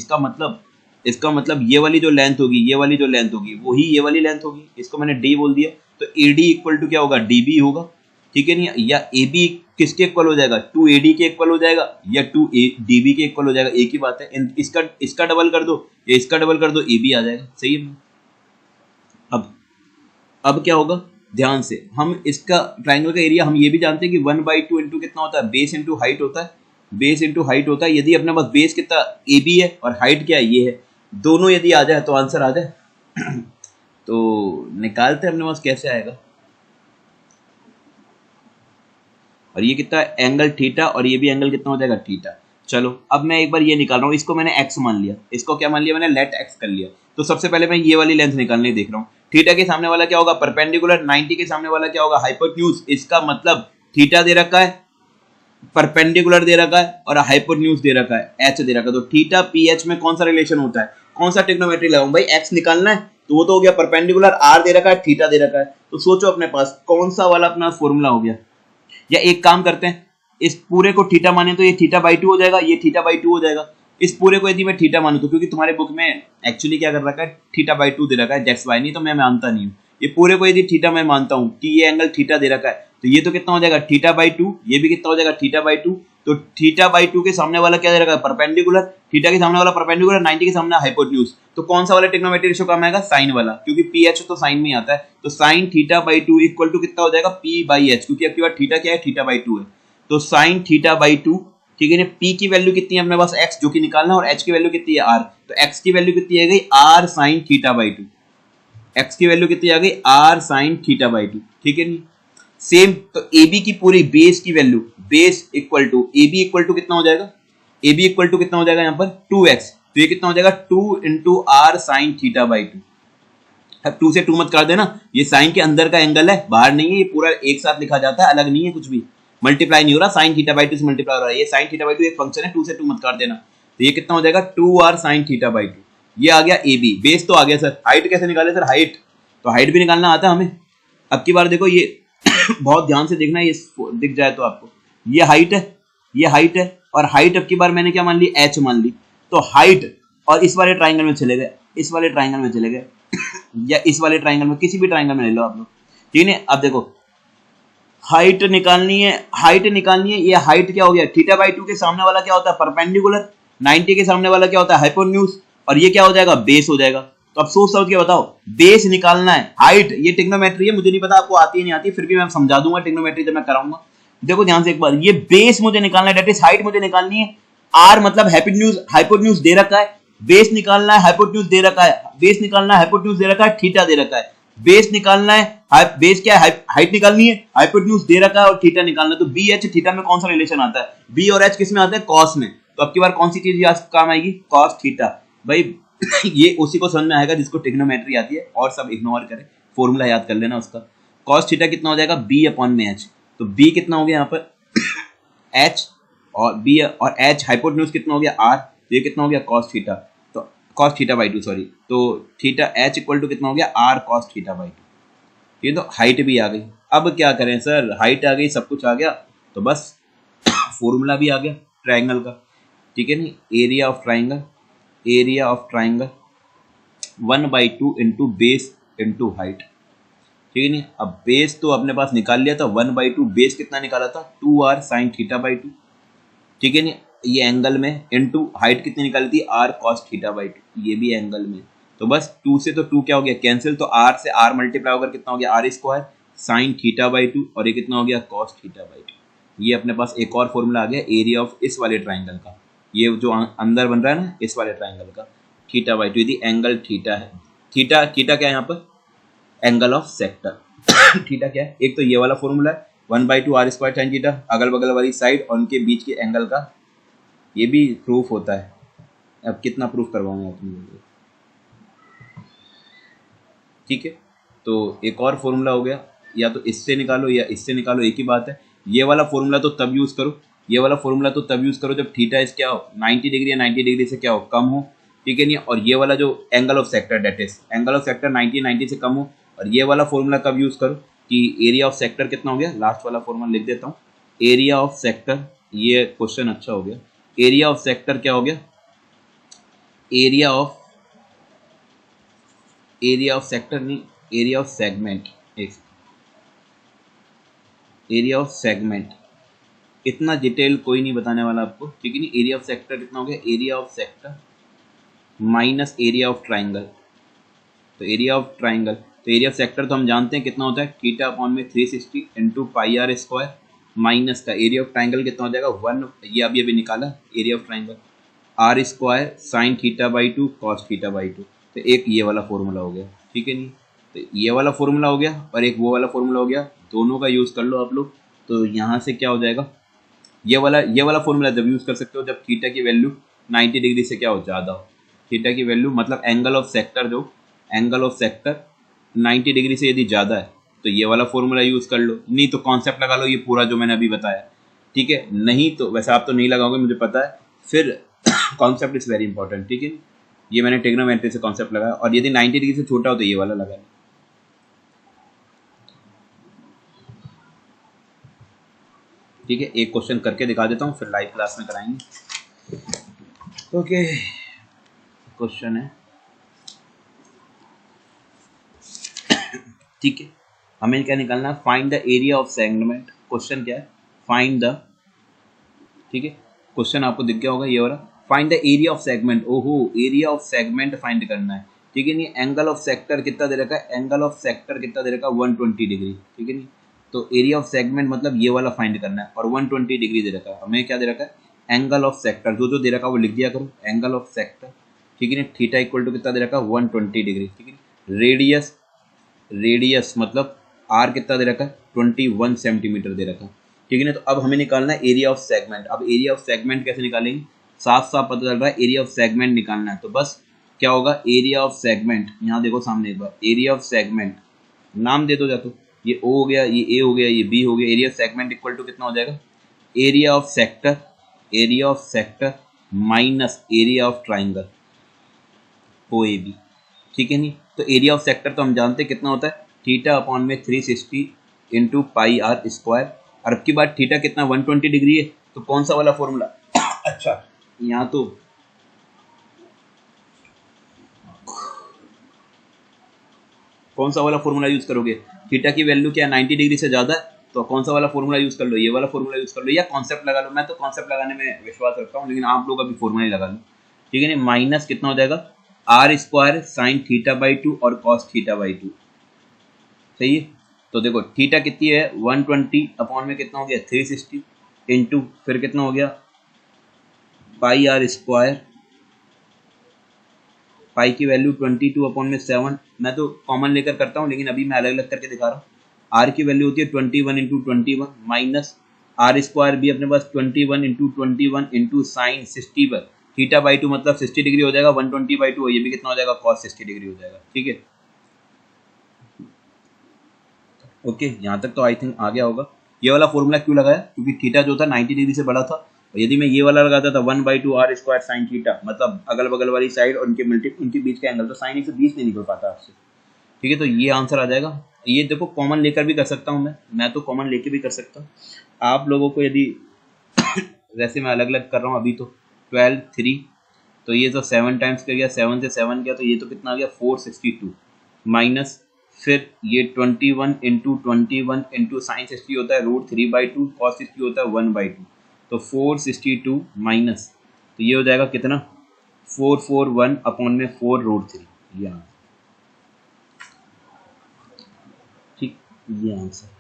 Speaker 1: इसका मतलब ये वाली जो लेंथ होगी, ये वाली जो लेंथ होगी वही ये वाली लेंथ होगी, इसको मैंने डी बोल दिया, तो ए डी इक्वल टू क्या होगा, डी बी होगा, ठीक है नहीं। या ए बी किसके इक्वल हो जाएगा, 2AD के इक्वल हो जाएगा, या 2DB के इक्वल हो जाएगा, एक ही बात है। इसका डबल कर दो या इसका डबल कर दो, ए बी आ जाएगा, सही है। अब क्या होगा, ध्यान से, हम इसका ट्राइंगल का एरिया हम ये भी जानते हैं कि 1/2 इंटू कितना होता है, बेस इंटू हाइट होता है, बेस इंटू हाइट होता है। यदि अपने पास बेस कितना ए बी है और हाइट क्या है, ये है, दोनों यदि आ जाए तो आंसर आ जाए। तो निकालते हैं अपने पास कैसे आएगा, और ये कितना एंगल थीटा, और ये भी एंगल कितना हो जाएगा थीटा। चलो अब मैं एक बार ये निकाल रहा हूँ, इसको मैंने x मान लिया, इसको क्या मान लिया मैंने, लेट x कर लिया। तो सबसे पहले मैं ये वाली लेंथ निकालने देख रहा हूँ, थीटा के सामने वाला क्या होगा परपेंडिकुलर, 90 के सामने वाला क्या होगा हाइपोटेन्यूज। इसका मतलब थीटा दे रखा है, परपेंडिकुलर दे रखा है, और हाइपोटेन्यूज दे रखा है, h दे रखा है। तो थीटा पी एच में कौन सा रिलेशन होता है, कौन सा ट्रिग्नोमेट्री लगाऊं भाई, x निकालना है तो वो तो हो गया परपेंडिकुलर, r दे रखा है, थीटा दे रखा है। तो सोचो अपने पास कौन सा वाला अपना फॉर्मूला हो गया। या एक काम करते हैं, इस पूरे को थीटा माने तो ये θ/2 हो जाएगा, ये θ/2 हो जाएगा। इस पूरे को यदि मैं थीटा मानूं तो, क्योंकि तुम्हारे बुक में एक्चुअली क्या कर रखा है θ/2 दे रखा है, दैट्स व्हाई, नहीं तो मैं मानता नहीं हूँ। ये पूरे को यदि थीटा मैं मानता हूँ कि ये एंगल थीटा दे रखा है, तो ये तो कितना हो जाएगा θ/2, ये भी कितना हो जाएगा θ/2। तो θ/2 के सामने वाला क्या दे रखा है परपेंडिकुलर, थीटा के सामने वाला परपेंडिकुलर, 90 के सामने हाइपोटेन्यूज। तो कौन सा वाला ट्रिग्नोमेट्री रेशियो काम आएगा, साइन वाला, क्योंकि ph तो साइन में आता है। तो साइन θ/2 इक्वल टू कितना हो जाएगा p/h, क्योंकि आपके पास थीटा क्या है θ/2 है। तो साइन θ/2, ठीक है ना। p की वैल्यू कितनी है अपने पास x, जो कि निकालना है, और h की वैल्यू कितनी है r। तो x की वैल्यू कितनी आ गई r साइन θ/2, x की वैल्यू कितनी आ गई r साइन θ/2, ठीक है नहीं। सेम तो AB की पूरी बेस की value, base equal to AB equal to कितना हो जाएगा, AB इक्वल टू कितना हो जाएगा यहाँ पर 2x। तो ये कितना हो जाएगा 2 इंटू r साइन θ/2। अब 2 से 2 मत कर देना, ये साइन के अंदर का एंगल है, बाहर नहीं है, ये पूरा एक साथ लिखा जाता है, अलग नहीं है, कुछ भी मल्टीप्लाई नहीं हो रहा, साइन θ/2 से मल्टीप्लाई हो रहा है। ये साइन θ/2 एक फंक्शन है, 2 से 2 मत कर देना। तो ये कितना हो जाएगा 2r साइन θ/2। ये आ गया AB, बेस तो आ गया सर। हाइट कैसे निकाले सर, हाइट तो हाइट भी निकालना आता है हमें। अब की बार देखो ये बहुत ध्यान से देखना, ये दिख जाए तो आपको, ये हाइट है, ये हाइट है, और हाइट अब की बार मैंने क्या मान ली, h मान ली। तो हाइट और इस वाले ट्राइंगल में चले गए, इस वाले ट्राइंगल में चले गए, या इस वाले ट्राइंगल में, किसी भी ट्राइंगल में ले लो आप लोग, ठीक है। अब देखो हाइट निकालनी है, हाइट निकालनी है। ये हाइट क्या हो गया θ/2 के सामने वाला क्या होता है परपेंडिकुलर, 90 के सामने वाला क्या होता है हाइपोटेन्यूज, और ये क्या हो जाएगा बेस हो जाएगा। तो अब सोच समझ के बताओ, बेस निकालना है, हाइट ये ट्रिग्नोमेट्री है, मुझे नहीं पता आपको आती है नहीं आती, फिर भी मैं समझा दूंगा ट्रिग्नोमेट्री जब मैं कराऊंगा। देखो ध्यान से एक बार, ये बेस मुझे निकालना है, दैट इज हाइट मुझे निकालनी है, आर मतलब हाइपोटेन्यूज दे रखा है, बेस निकालना है, हाइपोटेन्यूज दे रखा है, बेस निकालना है, हाइपोटेन्यूज दे रखा है, थीटा दे रखा है, बेस निकालना है, बेस क्या है, हाइट निकालनी है, हाइपोटेन्यूज दे रखा है और थीटा निकालना है। तो बी एच थीटा में कौन सा रिलेशन आता है, बी और एच किस में आता है, कॉस में। तो अब की बार कौन सी चीज आज काम आएगी, कॉस थीटा। भाई ये उसी को समझ में आएगा जिसको ट्रिग्नोमेट्री आती है, और सब इग्नोर करें, फॉर्मूला याद कर लेना उसका। कॉस थीटा कितना हो जाएगा, बी अपॉन में एच। तो बी कितना हो गया यहाँ पर एच, और बी और एच हाइपोटेन्यूज कितना हो गया आर, तो ये कितना हो गया कॉस थीटा, तो कॉस थीटा बाई 2 सॉरी, तो थीटा एच इक्वल टू कितना हो गया आर कॉस थीटा बाई 2। ये तो हाइट भी आ गई। अब क्या करें सर, हाइट आ गई, सब कुछ आ गया, तो बस फॉर्मूला भी आ गया ट्राइंगल का, ठीक है नहीं, area of triangle, area of triangle 1/2 into base into height, ठीक है नहीं। अब बेस तो अपने पास निकाल लिया था 1/2, बेस कितना निकाला था 2r साइन थीटा बाई 2, ठीक है नहीं, ये एंगल में, इनटू हाइट कितनी निकाली थी r cos थीटा बाई 2, ये भी एंगल में। तो बस 2 से तो 2 क्या हो गया कैंसिल, तो r से r मल्टीप्लाई होकर कितना हो गया R square sine theta by 2, और ये कितना हो गया cos थीटा बाई 2। ये अपने पास एक और फॉर्मूला आ गया एरिया ऑफ इस वाले ट्राइंगल का, ये जो अंदर बन रहा है ना इस वाले ट्राइंगल का, थीटा बाई 2, यदि एंगल थीटा है, थीटा थीटा क्या है यहाँ पर, एंगल ऑफ सेक्टर थीटा क्या है, एक तो ये वाला फॉर्मूला है 1/2 r स्क्वायर साइन थीटा, अगल बगल वाली साइड और उनके बीच के एंगल का, ये भी प्रूफ होता है। अब कितना प्रूफ करवाऊंगा तुम लोगों, ठीक है। तो एक और फॉर्मूला हो गया, या तो इससे निकालो या इससे निकालो, एक ही बात है। ये वाला फॉर्मूला तो तब यूज करो, ये वाला फॉर्मूला तो तब यूज करो जब थीटा इस क्या हो 90 डिग्री या 90 डिग्री से क्या हो कम हो, ठीक है नहीं। और ये वाला जो angle of sector, that is angle of sector 90 से कम हो। और ये वाला फॉर्मूला कब यूज करो कि एरिया ऑफ सेक्टर कितना हो गया, लास्ट वाला फॉर्मूला लिख देता हूँ, एरिया ऑफ सेक्टर, ये क्वेश्चन अच्छा हो गया, एरिया ऑफ सेक्टर क्या हो गया, एरिया ऑफ सेक्टर नहीं, area of segment, area of segment, इतना डिटेल कोई नहीं बताने वाला आपको, ठीक है नहीं। एरिया ऑफ सेक्टर कितना हो गया, area of sector minus area of triangle, तो एरिया ऑफ ट्राइंगल, तो एरिया ऑफ सेक्टर तो हम जानते हैं कितना होता है थीटा अपॉन में 360 into pi R square, minus का एरिया ऑफ ट्राइंगल कितना हो जाएगा 1, ये अभी निकाला area of triangle R square sine theta by 2 cos theta by 2। तो एक ये वाला फॉर्मूला हो गया, ठीक है नहीं, तो ये वाला फॉर्मूला हो गया और एक वो वाला फॉर्मूला हो गया, दोनों का यूज़ कर लो आप लोग। तो यहाँ से क्या हो जाएगा, ये वाला फॉर्मूला जब यूज़ कर सकते हो जब थीटा की वैल्यू 90 डिग्री से क्या हो ज़्यादा हो, थीटा की वैल्यू मतलब एंगल ऑफ सेक्टर, जो एंगल ऑफ सेक्टर 90 डिग्री से यदि ज़्यादा है तो ये वाला फॉर्मूला यूज़ कर लो, नहीं तो कॉन्सेप्ट लगा लो ये पूरा जो मैंने अभी बताया, ठीक है। नहीं तो वैसे आप तो नहीं लगाओगे मुझे पता है, फिर कॉन्सेप्ट इज वेरी इंपॉर्टेंट, ठीक है। ये मैंने ट्रिग्नोमेट्री से कॉन्सेप्ट लगाया, और यदि 90 डिग्री से छोटा हो तो ये वाला लगाना, ठीक है। एक क्वेश्चन करके दिखा देता हूँ फिर लाइव क्लास में कराएंगे। ओके, क्वेश्चन है, ठीक है, हमें क्या निकालना है, find the area of segment. Question क्या है, फाइंड द, ठीक है, क्वेश्चन आपको दिख गया होगा ये वाला, find the area of segment. ओहो, एरिया ऑफ सेगमेंट फाइंड करना है, ठीक है नहीं। एंगल ऑफ सेक्टर कितना दे रखा है, एंगल ऑफ सेक्टर कितना दे रखा है 120 डिग्री, ठीक है नहीं। तो एरिया ऑफ सेगमेंट मतलब ये वाला फाइंड करना है, और 120 डिग्री दे रखा है, हमें क्या दे रखा है एंगल ऑफ सेक्टर, जो दे रखा है वो लिख दिया करो, एंगल ऑफ सेक्टर, ठीक है नहीं। थीटा इक्वल टू कितना दे रखा है 120 डिग्री, ठीक है। रेडियस मतलब आर कितना दे रखा है 21 सेंटीमीटर दे रखा है, ठीक है ना। तो अब हमें निकालना है एरिया ऑफ सेगमेंट। अब एरिया ऑफ सेगमेंट कैसे निकालेंगे, साफ साफ पता चल रहा है एरिया ऑफ सेगमेंट निकालना है। तो बस क्या होगा, एरिया ऑफ सेगमेंट, यहाँ देखो सामने एक बार, एरिया ऑफ सेगमेंट नाम दे दो, जा तो ये ओ हो गया, ये ए हो गया, ये बी हो गया, area of segment equal to कितना हो जाएगा, area of sector minus area of triangle O A B, ठीक है नहीं। तो एरिया ऑफ सेक्टर तो हम जानते हैं कितना होता है थीटा अपॉन में 360 इंटू पाई आर स्क्वायर, और अब की बात थीटा कितना 120 डिग्री है, तो कौन सा वाला फॉर्मूला अच्छा यहाँ तो कौन सा वाला फॉर्मूला यूज करोगे, थीटा की वैल्यू क्या 90 डिग्री से ज्यादा है, तो कौन सा वाला फॉर्मूला यूज कर लो, ये वाला फॉर्मूला यूज कर लो या कॉन्सेप्ट लगा लो। मैं तो कॉन्सेप्ट लगाने में विश्वास रखता हूँ, लेकिन आप लोग अभी फॉर्मूला ही लगा लो, ठीक है ना। माइनस कितना हो जाएगा R square sine theta by 2 और कॉस थीटा बाई 2, सही है। तो देखो थीटा कितनी है 120 अपॉन में कितना हो गया 360 इंटू फिर कितना हो गया पाई आर स्क्वायर, पाई की वैल्यू 22/7, मैं तो कॉमन लेकर करता हूँ लेकिन अभी मैं अलग अलग करके दिखा रहा हूँ। आर की वैल्यू होती है 21 × 21 माइनस आर स्क्वायर भी अपने पास 21 × 21 इंटू साइन 60 थीटा/2 मतलब 60 डिग्री हो जाएगा, 120/2 ये भी कितना हो जाएगा, cos 60 डिग्री हो जाएगा। ठीक है, ओके, यहाँ तक तो आई थिंक आ गया होगा। ये वाला फॉर्मूला क्यों लगाया, क्योंकि थीटा जो था 90 डिग्री से बड़ा था, और यदि मैं ये वाला लगाता था 1/2 आर स्क्वायर साइन थीटा, मतलब अगल बगल वाली साइड और उनके बीच का एंगल, तो साइन 120 नहीं निकल पाता आपसे। ठीक है, तो ये आंसर आ जाएगा। ये देखो कॉमन लेकर भी कर सकता हूँ मैं तो कॉमन लेके भी कर सकता हूँ। आप लोगों को यदि वैसे मैं अलग अलग कर रहा हूँ अभी, तो 12 3, तो ये तो 7 टाइम्स कर गया, 7 से 7 गया, तो ये तो कितना आ गया 462 माइनस, फिर ये 21 × 21 साइन 60 होता है √3/2, cos 60 होता है 1/2, तो 462 माइनस, तो ये हो जाएगा कितना 441/4 √3, ये आंसर। ठीक, ये आंसर।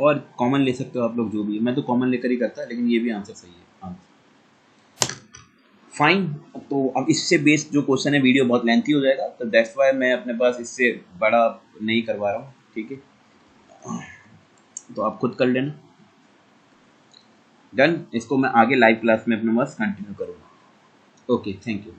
Speaker 1: और कॉमन ले सकते हो आप लोग जो भी है, मैं तो कॉमन लेकर ही करता, लेकिन ये भी आंसर सही है आंसर। फाइन, तो अब इससे बेस्ड जो क्वेश्चन है, वीडियो बहुत लेंथी हो जाएगा, तो दैट्स वाई मैं अपने पास इससे बड़ा नहीं करवा रहा हूँ। ठीक है, तो आप खुद कर लेना। डन, इसको मैं आगे लाइव क्लास में अपने पास कंटिन्यू करूँगा। Okay, thank you.